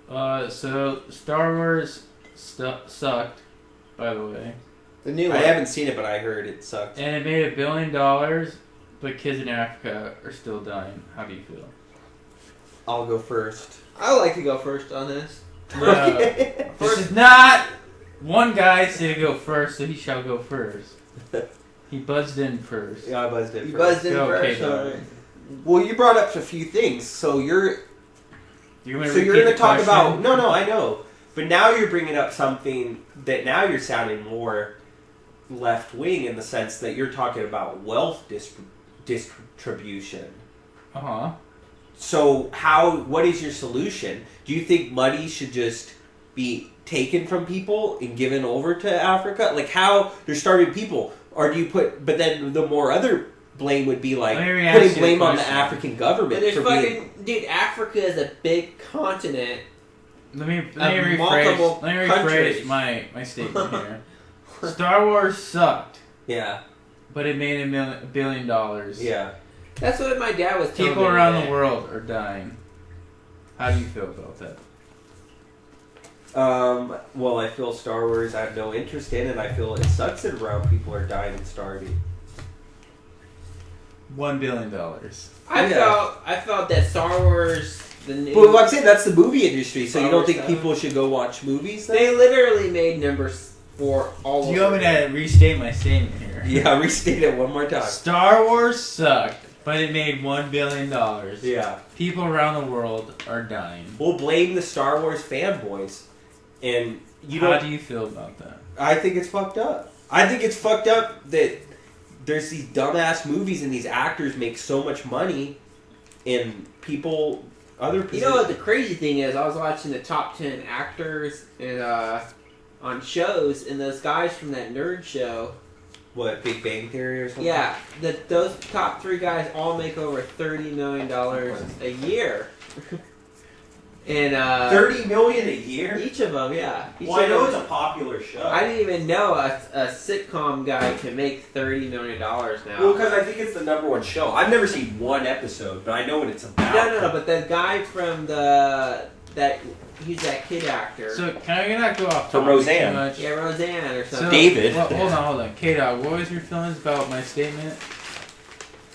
So Star Wars sucked, by the way, The new I one. haven't seen it, but I heard it sucks. and it made $1 billion, but kids in Africa are still dying. How do you feel? I'll go first. I would like to go first on this. No, this is not. One guy said to go first, so he shall go first. He buzzed in first. Yeah, I buzzed it. You first. buzzed in Go, first. K-Dog. alright. Well, you brought up a few things, so you're You're gonna going repeat to the talk question? about. No, I know, but now you're bringing up something that now you're sounding more left wing in the sense that you're talking about wealth distribution. Uh-huh. So what is your solution? Do you think money should just be taken from people and given over to Africa? Like how they're starving people, or do you but then the more other blame would be like Let me ask putting you a blame on the question. African But government there's for being. dude, Africa is a big continent. Let me multiple rephrase countries. my statement here. Star Wars sucked, Yeah, but it made $1 billion. yeah. That's what my dad was telling me. People around today. the world are dying. How do you feel about that? Well, I feel Star Wars I have no interest in, and I feel it sucks that around people are dying and starving. $1 billion. I felt that Star Wars, the new. But I'm saying that's the movie industry, so you Star don't Wars think 7. people should go watch movies then? They literally made numbers for all. Do you want me to restate my statement here? Yeah, restate it one more time. Star Wars sucked, but it made $1 billion. Yeah. People around the world are dying. We'll blame the Star Wars fanboys. And How do you feel about that? I think it's fucked up. I think it's fucked up that there's these dumbass movies and these actors make so much money and other people. You know what the crazy thing is? I was watching the top 10 actors and on shows, and those guys from that nerd show. What, Big Bang Theory or something? Yeah, those top 3 guys all make over $30 million a year. And $30 million a year? each of them, yeah. Well, I know it's a popular show. I didn't even know a sitcom guy can make $30 million now. Well, because I think it's the #1 show. I've never seen one episode, but I know what it's about. No, but the guy from he's that kid actor. So, can I not go off For topic Roseanne. too much? Yeah, Roseanne or So, something. David. Well, hold on. K-Dog, what was your feelings about my statement?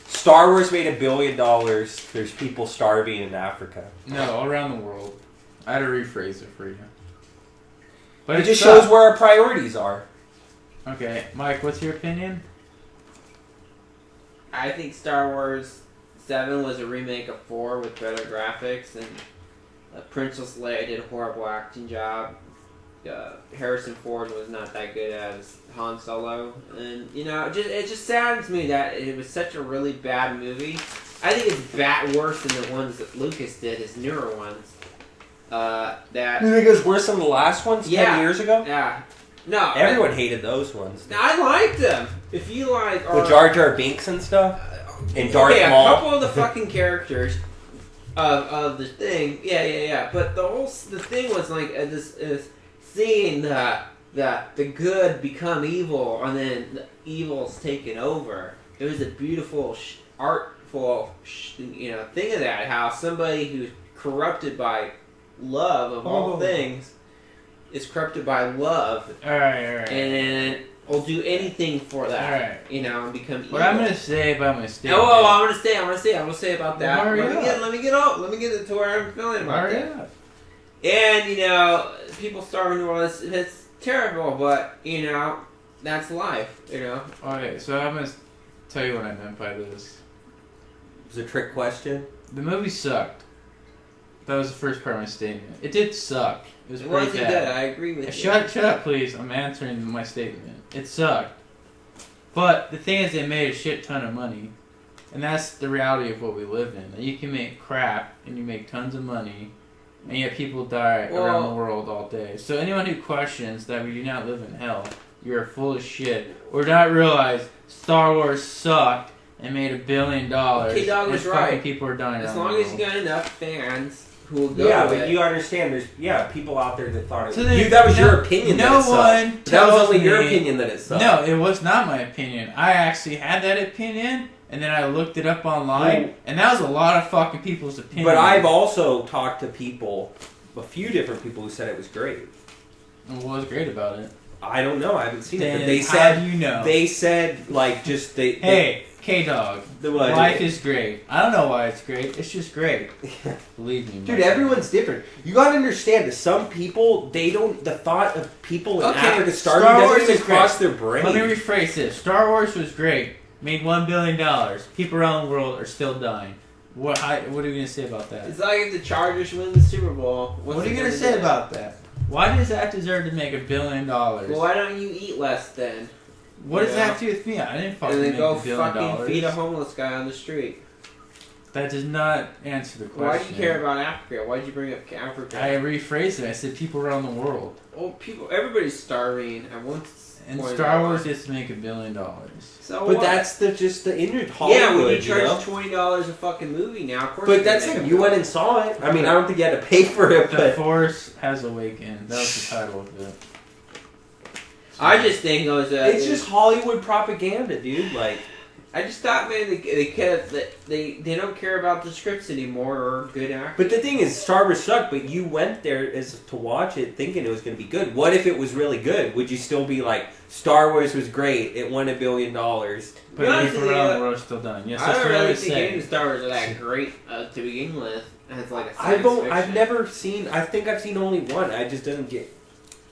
Star Wars made $1 billion. There's people starving in Africa. No, all around the world. I had to rephrase it for you. But It just sucked. shows where our priorities are. Okay, Mike, what's your opinion? I think Star Wars 7 was a remake of 4 with better graphics, and Princess Leia did a horrible acting job. Harrison Ford was not that good as Han Solo, and it just saddens me that it was such a really bad movie I think it's worse than the ones that Lucas did, his newer ones. That You think it was worse than the last ones 10 years ago? Yeah. No. Everyone hated those ones. I liked them. If you like... The Jar Jar Binks and stuff? And Darth a Maul. couple of the fucking characters of the thing. Yeah. But the thing was like is seeing the good become evil and then the evil's taken over. It was a beautiful, artful, thing of that. How somebody who's corrupted by love of all things is corrupted by love. All right. And will do anything for that. All right. And become evil. What I'm gonna say about my statement. Oh, I'm gonna say about that. Hurry Let up. me get it to where I'm feeling about Hurry that. up. And people starving the world. It's terrible, but that's life. Okay, so I'm gonna tell you what I meant by this. It was a trick question. The movie sucked. That was the first part of my statement. It did suck. It was pretty wasn't bad. good. I agree with you. Shut up, please. I'm answering my statement. It sucked. But the thing is, they made a shit ton of money. And that's the reality of what we live in. That you can make crap, and you make tons of money, and yet people die around the world all day. So anyone who questions that we do not live in hell, you're full of shit. Or not realize Star Wars sucked and made $1 billion. Okay, dog was right. People are dying. As long as you got enough fans who will go. Yeah, with but it. you understand. There's people out there that thought it. So That was your opinion. No that it one sucked. That was tells only your me- opinion that it sucked. No, it was not my opinion. I actually had that opinion, and then I looked it up online, and that was a lot of fucking people's opinion. But I've also talked to people, a few different people who said it was great. What was great about it? I don't know. I haven't seen it. Then But they how said do you know? They said like just they. Hey, K-Dog. The what? Life is great. I don't know why it's great. It's just great. Believe me. Dude, everyone's different. You gotta understand that some people, they don't, the thought of people in Africa starving Star Wars doesn't even is great. cross their brain. Let me rephrase this. Star Wars was great. Made $1 billion. People around the world are still dying. What are you going to say about that? It's like if the Chargers win the Super Bowl. What are you going to say about that? Why does that deserve to make $1 billion? Well, why don't you eat less then? What does that have to do with me? I didn't fucking And then make go $1 billion. fucking feed a homeless guy on the street. That does not answer the question. Why do you care about Africa? Why did you bring up Africa? I rephrased it. I said people around the world. Well, everybody's starving at once. And Star Wars gets to make $1 billion. So but what? that's just the industry. Hollywood, yeah, when you charge you know? $20 a fucking movie now, of course. But that's it. You went and saw it. I mean, I don't think you had to pay for it, The but Force Has Awakened. That was the title of it. I just think it was it's just Hollywood propaganda, dude. Like, I just thought, man, they don't care about the scripts anymore or good actors. but the thing is, Star Wars sucked. But you went there to watch it, thinking it was going to be good. What if it was really good? Would you still be like, Star Wars was great? It won $1 billion. But people around the world are still dying. Yes, I that's don't what I really was think any of saying. the Star Wars are that great to begin with. As like a science I've fiction. never seen. I think I've seen only one. I just didn't get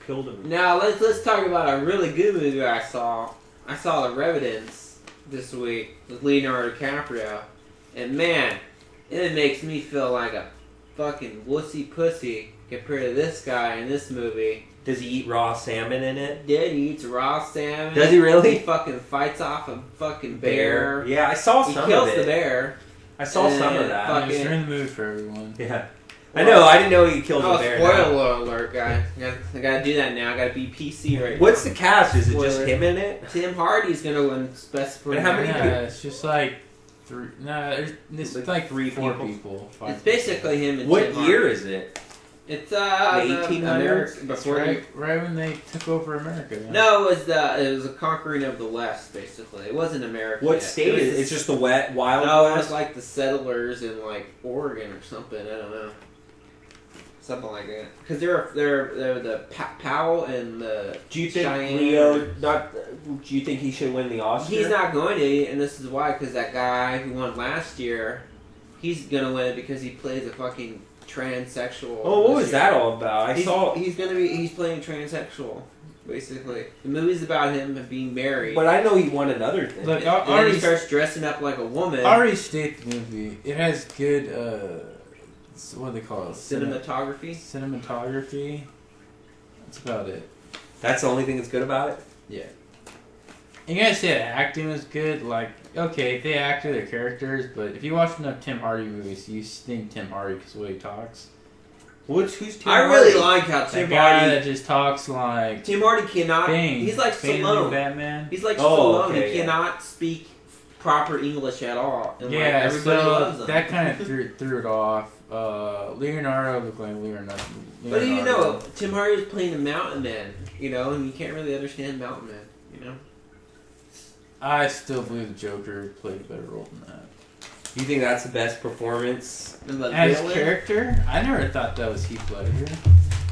killed in. Now let's talk about a really good movie I saw. I saw The Revenants this week with Leonardo DiCaprio, and man, it makes me feel like a fucking wussy pussy compared to this guy in this movie. Does he eat raw salmon in it? Yeah, he eats raw salmon. Does he really? He fucking fights off a fucking bear. Yeah, I saw He some kills of it. the bear. I saw some of And that. fuck- You're in the mood for everyone. Yeah. I know. I didn't know he killed Oh, a bear. spoiler alert, guys. I gotta do that now. I gotta be PC right What's now. the cast? Is it just Spoiler. him in it? Tim Hardy's gonna win Best But how many Yeah, people- it's just like three. No, it's like three four people. people. Five It's basically him and What Tim year Hardy. is it? It's The 1800s? It's before right when they took over America. Yeah. No, it was a conquering of the West. Basically, it wasn't America. What yet. state was is it? It's just the wet, wild No, it was west? like the settlers in like Oregon or something. I don't know, something like that. Because they're the Powell and the Do you think Cheyenne. Leo, do you think he should win the Oscar? He's not going to, and this is why. Because that guy who won last year, he's gonna win because he plays a fucking transsexual. Oh, what this was year. that all about? He's playing transsexual, basically. The movie's about him being married. But I know he won another thing. Look, and then he starts dressing up like a woman. I already stated the movie. It has good, what do they call it? Cinematography. Cinematography. That's about it. That's the only thing that's good about it? Yeah. You guys say the acting was good. Like, okay, they acted their characters, but if you watch enough Tim Hardy movies, you think Tim Hardy because the way he talks. Who's Tim I Hardy? really like how That Tim guy Hardy. that just talks like Tim Hardy cannot. Bane. He's like Bane the new Stallone. Batman. He's like Oh, Stallone. okay, He yeah. cannot speak proper English at all. And like, Yeah, everybody loves so him. that kind of threw it off. Leonardo looked like Leonardo. But you know, Tim Hardy was playing the Mountain Man, you know, and you can't really understand Mountain Man, you know. I still believe the Joker played a better role than that. You think that's the best performance? And the As villain, character, I never thought that was Heath Ledger.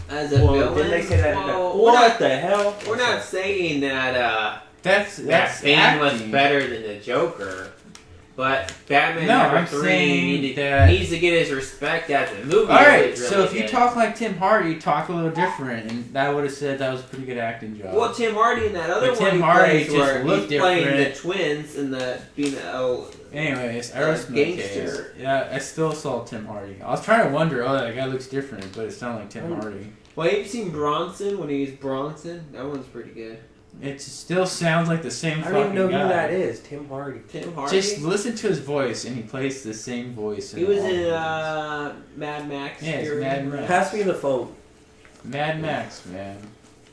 as a villain, didn't they say that? well, What the hell? we're not saying that That's Bane was acting. better than the Joker, but Batman No, number I'm 3 saying that- needs to get his respect as a movie. All right, was so really if you good. talk like Tim Hardy, talk a little different, and I would have said that was a pretty good acting job. Well, Tim Hardy in that other But one Tim he Hardy plays just where looked he's playing the different. twins and the being Anyways, I rest my case. gangster. Yeah, I still saw Tim Hardy. I was trying to wonder, oh, that guy looks different, but it sounded like Tim Hardy. Well, have you seen Bronson when he was Bronson? That one's pretty good. It still sounds like the same I fucking don't even know guy. who that is. Tim Hardy. Tim Hardy. Just listen to his voice, and he plays the same voice. He was all in movies. Mad Max. Yeah, it's Fury Mad Road. Max. Pass me the phone. Mad Max, man.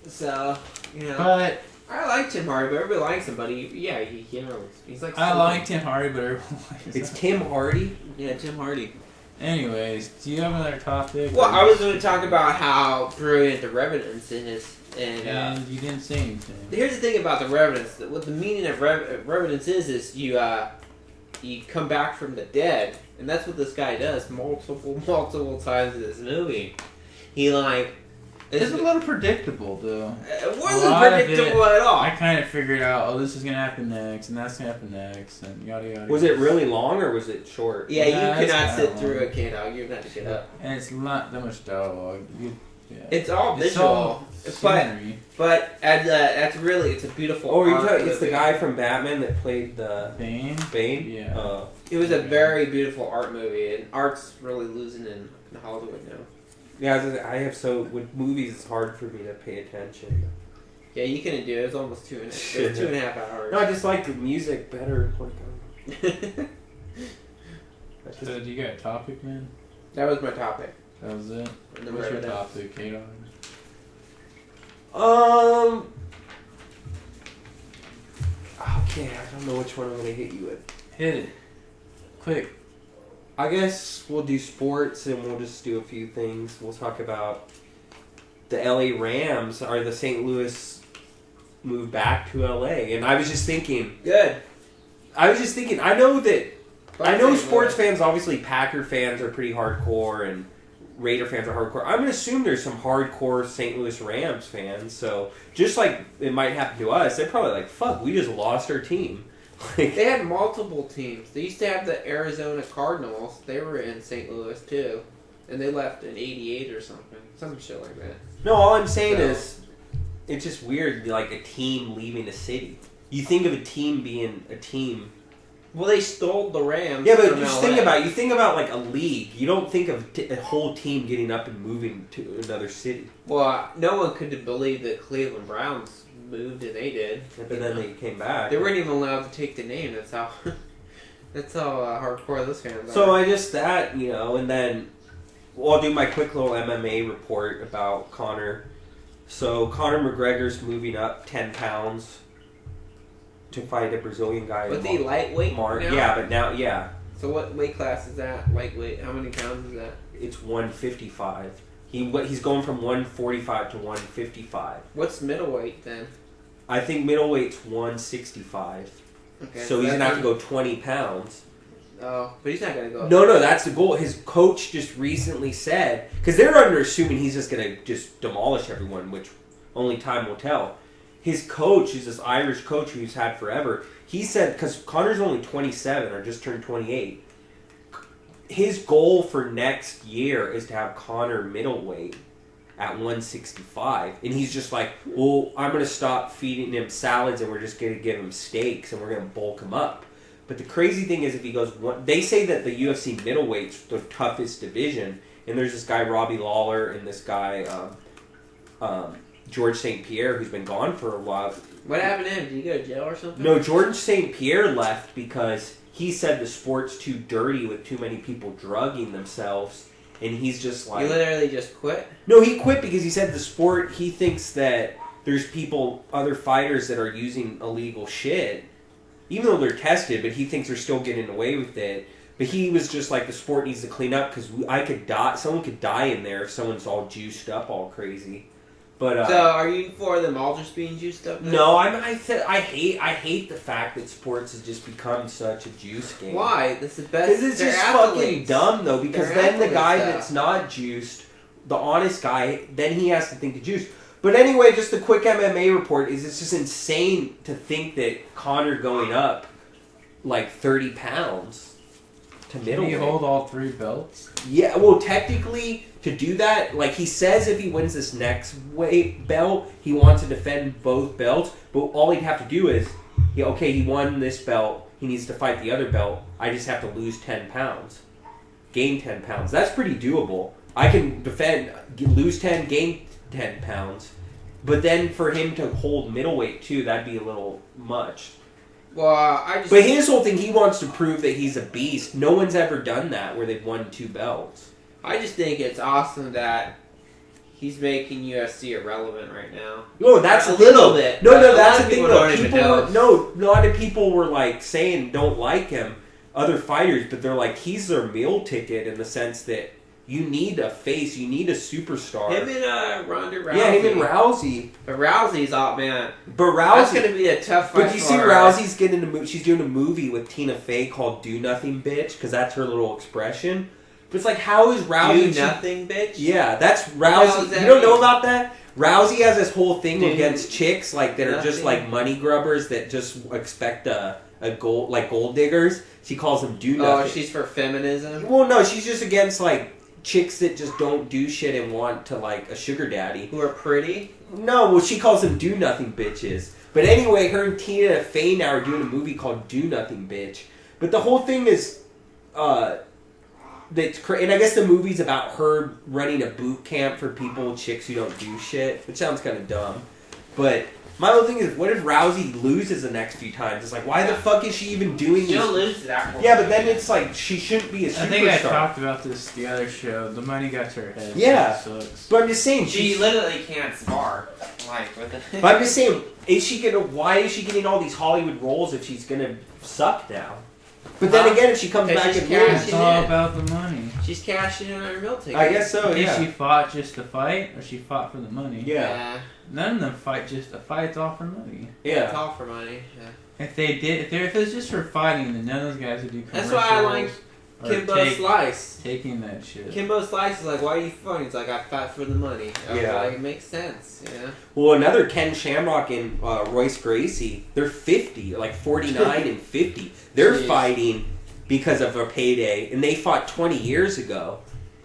So, you know, But I like Tim Hardy, but everybody likes him. But he's like. I so- like Tim Hardy, but everyone likes It's him. Tim Hardy. Yeah, Tim Hardy. Anyways, do you have another topic? Well, I was going to talk about how brilliant the Revenants is, And you didn't say anything. here's the thing about the Revenants. What the meaning of Revenants is you come back from the dead, and that's what this guy does multiple times in this movie. He like It's a little predictable, though. it A wasn't lot of predictable at all. I kind of figured out, oh, this is gonna happen next, and that's gonna happen next, and yada yada. Was it really long or was it short? Yeah, Yeah, you it's cannot kinda sit through long. a kid. You're not to get up. And it's not that much dialogue. Yeah. It's all It's visual, all but scenery. that's really it's a beautiful. Oh, you're art talking, it's the movie. guy from Batman that played the Bane. Bane? Yeah. It was a very beautiful art movie, and art's really losing in Hollywood now. Yeah, I have with movies. It's hard for me to pay attention. Yeah, you couldn't do it. It was almost 2.5 hours. No, I just like the music better. So, do you got a topic, man? That was my topic. That was it. And the What's your Revenant. topic, Kadon? Okay, I don't know which one I'm gonna hit you with. Hit it. Quick. I guess we'll do sports and we'll just do a few things. We'll talk about the LA Rams or the St. Louis move back to LA. And I was just thinking, Good. I know St. sports Louis. fans, obviously Packer fans are pretty hardcore and Raider fans are hardcore. I'm going to assume there's some hardcore St. Louis Rams fans. So just like it might happen to us, they're probably like, fuck, we just lost our team. Like, They had multiple teams. They used to have the Arizona Cardinals. They were in St. Louis too, and they left in '88 or something, some shit like that. no, all I'm saying So- is it's just weird, like a team leaving a city. You think of a team being a team. Well, they stole the Rams. Yeah, but from just LA. think about like a league. You don't think of a whole team getting up and moving to another city. Well, no one could believe that Cleveland Browns moved, and they did. But then they came back. They weren't even allowed to take the name. That's how. That's how hardcore those fans are. So I just that, and then I'll do my quick little MMA report about Conor. So Conor McGregor's moving up 10 pounds to fight a Brazilian guy. But the lightweight now? Yeah, but now, yeah, So what weight class is that? Lightweight? How many pounds is that? it's 155. He's going from 145 to 155. What's middleweight then? I think middleweight's 165. Okay, So he's that gonna have to means- go 20 pounds. Oh, but he's not gonna go. No, that's the goal. His coach just recently said, because they're under assuming he's just gonna just demolish everyone, which only time will tell. His coach is this Irish coach who he's had forever. He said, because Connor's only 27 or just turned 28, his goal for next year is to have Connor middleweight at 165. And he's just like, well, I'm going to stop feeding him salads and we're just going to give him steaks and we're going to bulk him up. But the crazy thing is if he goes, they say that the UFC middleweight's the toughest division. And there's this guy, Robbie Lawler, and this guy, George St. Pierre, who's been gone for a while. What happened to him? Did he go to jail or something? No, George St. Pierre left because he said the sport's too dirty with too many people drugging themselves. And he's just like... He literally just quit? No, he quit because he said the sport, he thinks that there's people, other fighters that are using illegal shit. Even though they're tested, but he thinks they're still getting away with it. But he was just like, the sport needs to clean up because I could die. Someone could die in there if someone's all juiced up all crazy. But so are you for them all just being juiced up? No, I hate the fact that sports has just become such a juice game. Why? That's the best. Because it's They're just athletes. fucking dumb though. Because They're then the athletes, guy though. that's not juiced, the honest guy, then he has to think to juice. But anyway, just a quick MMA report is it's just insane to think that Conor going up like 30 pounds to Did middleweight. he hold all 3 belts? Yeah, well, technically, to do that, like he says, if he wins this next weight belt, he wants to defend both belts. But all he'd have to do is, he won this belt. He needs to fight the other belt. I just have to lose 10 pounds, gain 10 pounds. That's pretty doable. I can lose 10, gain 10 pounds. But then for him to hold middleweight too, that'd be a little much. Well, I just... But his whole thing, he wants to prove that he's a beast. No one's ever done that where they've won 2 belts. I just think it's awesome that he's making UFC irrelevant right now. No, that's A the thing, little though. bit, No, but a that's lot the of thing people though. don't even People know. a lot of people were like saying don't like him, other fighters, but they're like he's their meal ticket in the sense that you need a face, you need a superstar. Him and Ronda Rousey. Yeah, him and Rousey. But Rousey's out, man. But That's Rousey. going to be a tough fight. But you see, Rousey's getting she's doing a movie with Tina Fey called "Do Nothing, Bitch" because that's her little expression. But it's like, how is Rousey? Do nothing, bitch. Yeah, that's What the hell Rousey. does that You don't know mean? about that? Rousey has this whole thing Do against chicks like that are just nothing. like money grubbers that just expect a gold, like gold diggers. She calls them do Oh, nothing. she's for feminism. Well, no, she's just against like chicks that just don't do shit and want to like a sugar daddy. Who are pretty. No, well, she calls them do nothing bitches. But anyway, her and Tina Fey now are doing a movie called Do Nothing Bitch. But the whole thing is, and I guess the movie's about her running a boot camp for chicks who don't do shit, which sounds kind of dumb. But my whole thing is, what if Rousey loses the next few times? It's like, why the fuck is she even doing She'll this? lose to that one. Yeah, but then it's like, she shouldn't be a superstar. I think I talked about this the other show. The money got to her head. Yeah. It sucks. But I'm just saying, She literally can't spar. Like, with it. But I'm just saying, why is she getting all these Hollywood roles if she's gonna suck now? But then again, if she comes Because back she's and cashing wins, It's all in. about the money. She's cashing in on her meal ticket. I guess so. Did Yeah. she fought just to fight, or she fought for the money? Yeah. None of them fight just to fight. It's all for money. It's Yeah. all for money. Yeah. If they did, if it was just for fighting, then none of those guys would do That's commercials. why I like or Kimbo Slice. taking that shit. Kimbo Slice is like, why are you fighting? He's like, I fight for the money. I was Yeah. like, it makes sense, you know? Well, another Ken Shamrock and Royce Gracie, they're 50, like 49 and 50. They're Jeez. fighting because of a payday, and they fought 20 years ago.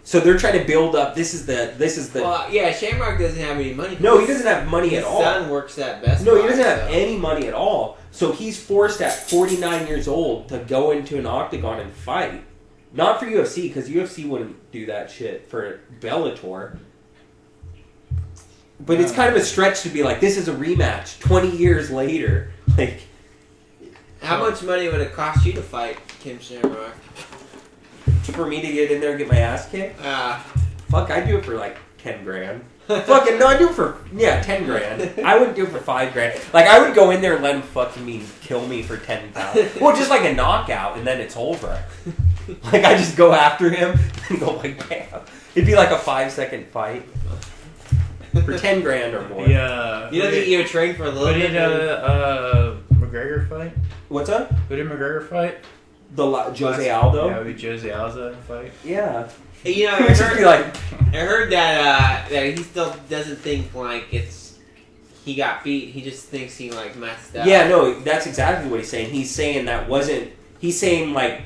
So they're trying to build up. This is the. Well, yeah, Shamrock doesn't have any money. No, he doesn't have money His at all. son works at Best No, Buy. he doesn't have so- any money at all. So he's forced at 49 years old to go into an octagon and fight. Not for UFC, because UFC wouldn't do that shit for Bellator. But it's kind of a stretch to be like, this is a rematch 20 years later. Like, How much money would it cost you to fight Kim Shamrock? for me to get in there and get my ass kicked? Ah. Fuck, I'd do it for like 10 grand. Fucking, no, I'd do it for, 10 grand. I wouldn't do it for 5 grand. Like, I would go in there and let him fucking kill me for 10,000. Well, just like a knockout, and then it's over. Like, I just go after him and go like, bam. It'd be like a 5-second fight. For 10 grand or more. Yeah. You don't think you would train for a little Who bit? did McGregor fight? What's up? Who did McGregor fight? Jose Aldo? Yeah, would Jose Aldo fight? Yeah. Hey, you know, It would just be like, I heard that he still doesn't think like he got beat. He just thinks he like messed up. yeah, no, that's exactly what he's saying. He's saying that wasn't, he's saying like,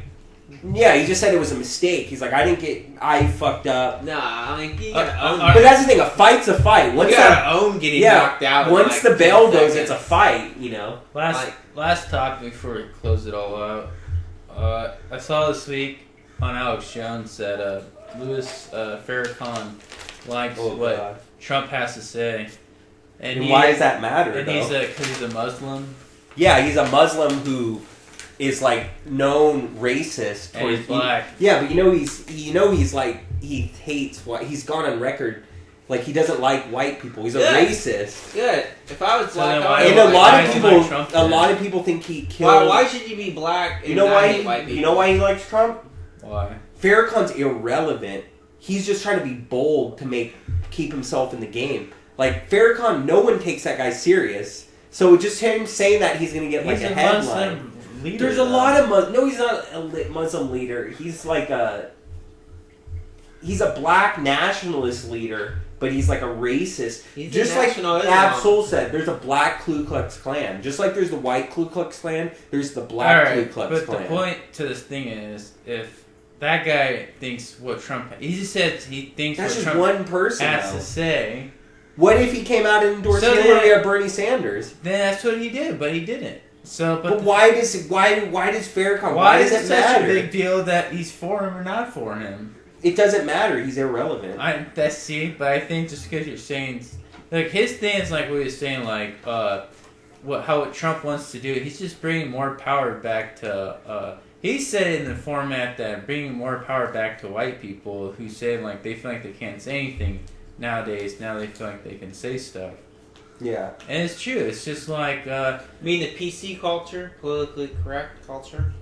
yeah, he just said it was a mistake. He's like, I fucked up. Nah, I mean, you gotta own. But that's the thing, a fight's a fight. Once You gotta own getting knocked out. in, once like, the bell 10 goes, seconds. it's a fight, you know? Last topic before we close it all out. I saw this week on Alex Jones that Louis Farrakhan likes what Trump has to say, And why does that matter? And because he's a Muslim. Yeah, he's a Muslim who is like known racist. And he's black. Yeah, but he's like he hates white. He's gone on record like he doesn't like white people. He's a racist. Good. If I was So black, then why- And Trump a then? lot of people think he killed. why should you be black? And You know not why? hate white people? You know why he likes Trump? Why? Farrakhan's irrelevant. He's just trying to be bold to keep himself in the game. Like Farrakhan, no one takes that guy serious. So just him saying that he's going to get like He's a a headline. Muslim leader. There's a lot of no, he's not a Muslim leader. He's like he's a black nationalist leader, but he's like a racist. He's Just a like national Absol said, there's a black Ku Klux Klan. Just like there's the white Ku Klux Klan, there's the black Ku Klux but Klan. the point to this thing is, if that guy thinks what Trump, he just said he thinks That's what just Trump one person. has Though. to say, What if he came out and endorsed So Hillary then- or Bernie Sanders? then that's what he did. But he didn't. So, But why does Farrakhan? Why does is it it such matter? a big deal that he's for him or not for him? It doesn't matter. He's irrelevant. But I think just because you're saying, like his thing is like what he was saying, like how Trump wants to do. He's just bringing more power back to. He said it in the format that bringing more power back to white people who say like they feel like they can't say anything nowadays. Now they feel like they can say stuff. Yeah. And it's true. It's just like You mean the PC culture, politically correct culture?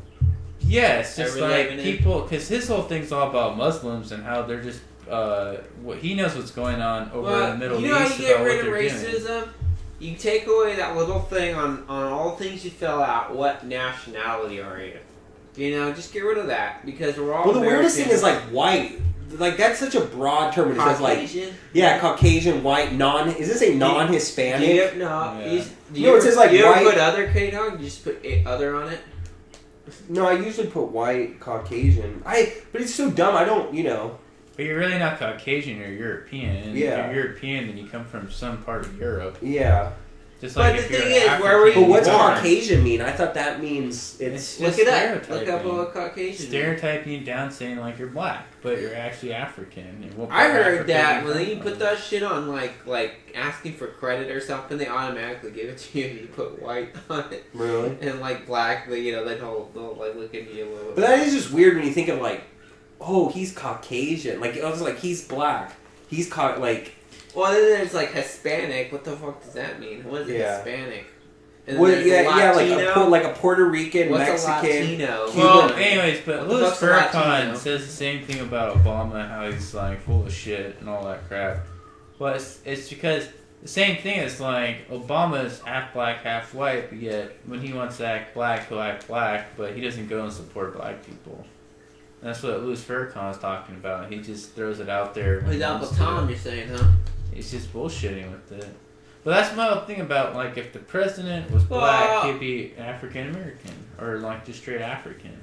yeah, it's just Every like living people because his whole thing's all about Muslims and how they're just what he knows what's going on over in the Middle you know East how you get about rid what of they're doing. racism? You take away that little thing on all things you fill out. What nationality are you? You know, just get rid of that because we're all. Well, the weirdest thing is Americans. like white. Like that's such a broad term. It says like Caucasian. Caucasian, white, non. Is this a non-Hispanic? No, Yeah. It says like you white. ever put other K-Dog? You just put other on it? No, I usually put white, Caucasian. But it's so dumb. I don't. But you're really not Caucasian, you're European. And Yeah. if you're European, then you come from some part of Europe. Yeah. Just But like the if you're thing is, African, where were you But what's born? Caucasian mean? I thought that means it's. It's Look just it up. Look up stereotyping. what Caucasian. Stereotyping you down, saying like you're black, but you're actually African. And what I part of heard Africa that you when you come put from. that shit on like asking for credit or something, they automatically give it to you if you put white on it. Really? And like black, they'll like look at you a little bit. But that is just weird when you think of like, oh, he's Caucasian. Like I was like, he's black. He's like. Well, then there's like Hispanic. What the fuck does that mean? What is Yeah. Hispanic? And then Well, there's yeah, Latino. like a Puerto Rican, What's Mexican. a Latino? Cuban. Well, anyways, but What the Louis fuck's a Farrakhan Latino? says the same thing about Obama, how he's like full of shit and all that crap. Well, it's because the same thing is like Obama's half black, half white, but yet when he wants to act black, he'll act black, but he doesn't go and support black people. And that's what Louis Farrakhan is talking about. He just throws it out there. when He's he Uncle wants to. Tom, you're saying, huh? He's just bullshitting with it. But that's my whole thing about like if the president was Well, black, he'd be African American or like just straight African,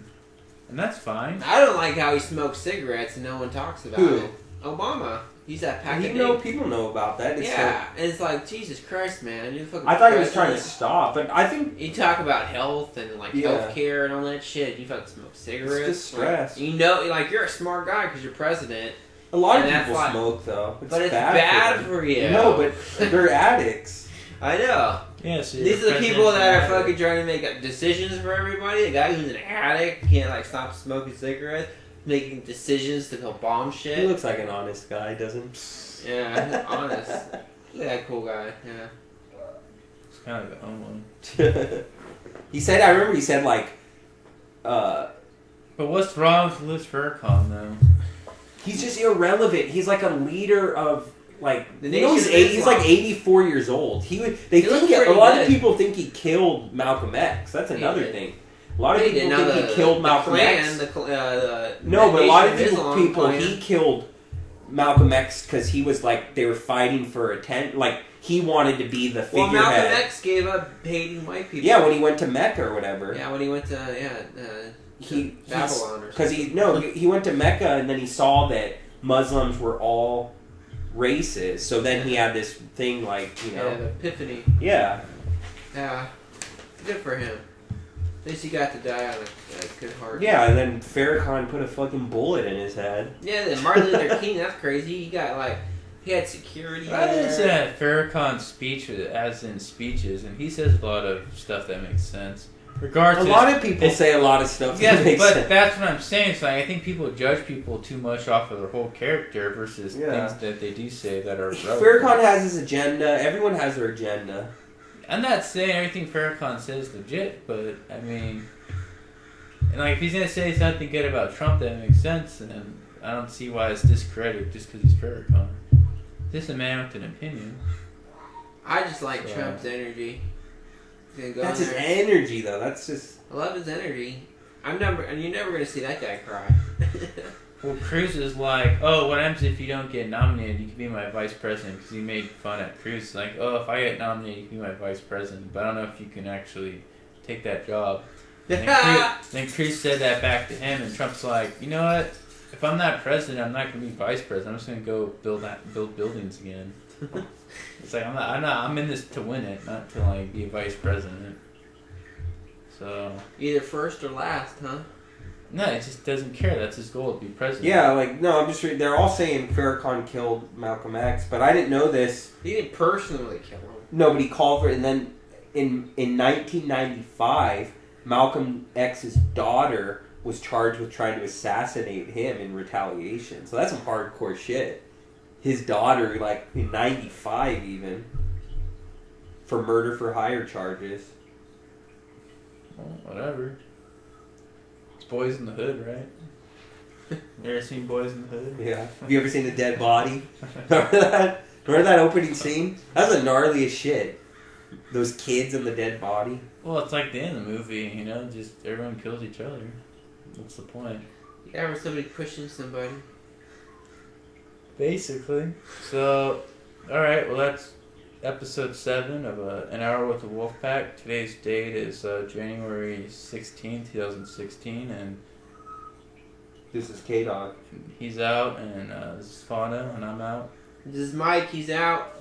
and that's fine. I don't like how he smokes cigarettes and no one talks about Who? it. Obama. He's that pack of People know about that. It's Yeah, and it's like Jesus Christ, man. You're the fucking I thought he was trying to president. stop, but I think You talk about health and like Yeah. healthcare and all that shit. You fucking smoke cigarettes. just stress. Like, you know, like you're a smart guy because you're president. a lot of And that's people why- smoke though. But it's bad bad them. for you. No, but they're addicts. I know. Yeah, so These are the people that are fucking trying to make decisions for everybody. The guy who's an addict can't like stop smoking cigarettes, making decisions to go bomb He shit. looks like an honest guy, doesn't? Yeah, honest. Look at that cool guy. Yeah. It's kind of like a homo. He said. I remember he said like, But what's wrong with Louis Farrakhan though? he's just irrelevant. He's like a leader of like The you know, Nation of he's Islam. like 84 years old. They He think looks a pretty lot of good. people think he killed Malcolm X. That's another did. thing. A lot of He people did. Now think he killed Malcolm Klan, X. No, But a lot of people he killed Malcolm X because he was like they were fighting for like he wanted to be the Well, figurehead. Malcolm X gave up hating white people. Yeah, when he went to Mecca or whatever. Yeah, when he went to Babylon or because something. he went to Mecca and then he saw that Muslims were all racist. So then he had this thing like Yeah, the epiphany. yeah. Yeah, good for him. At least he got to die on a good heart. Yeah, and then Farrakhan put a fucking bullet in his head. Yeah, then Martin Luther King, that's crazy. He got like He had security I listen there. to Farrakhan's speech, as in speeches, and he says a lot of stuff that makes sense. Regardless, A lot of people say a lot of stuff that yes, makes but sense. that's what I'm saying. So I think people judge people too much off of their whole character versus things that they do say that are relevant. Farrakhan has his agenda. Everyone has their agenda. I'm not saying everything Farrakhan says is legit, but I mean, and like if he's gonna say something good about Trump that makes sense, then I don't see why it's discredited just because he's Farrakhan. Just a man with an opinion. I just like So- Trump's energy. He's gonna go That's in his there. energy, though. That's just... I love his energy. And you're never gonna see that guy cry. Well, Cruz is like, oh, what happens if you don't get nominated? You can be my vice president, because he made fun at Cruz. Like, oh, if I get nominated, you can be my vice president, but I don't know if you can actually take that job. Then Cruz said that back to him, and Trump's like, you know what? If I'm not president, I'm not gonna be vice president. I'm just gonna go build buildings again. It's like I'm in this to win it, not to like be a vice president. So Either first or last, huh? no, it just doesn't care. That's his goal, to be president. Yeah, like, no, I'm just... They're all saying Farrakhan killed Malcolm X, but I didn't know this. He didn't personally kill him. Nobody called for it, and then in 1995, Malcolm X's daughter was charged with trying to assassinate him in retaliation. So that's some hardcore shit. His daughter, like, in 95 even, for murder for hire charges. Well, whatever. It's Boys in the Hood, right? You ever seen Boys in the Hood? Yeah. Have you ever seen The Dead Body? Remember that? Remember that opening scene? That was the gnarliest shit. Those kids in the dead body. Well, it's like the end of the movie, you know, just everyone kills each other. What's the point? Yeah, or somebody pushing somebody. Basically. So, alright, well that's episode 7 of An Hour with the Wolfpack. Today's date is January 16, 2016, and This is K-Dog. he's out, and this is Fauna, and I'm out. This is Mike, he's out.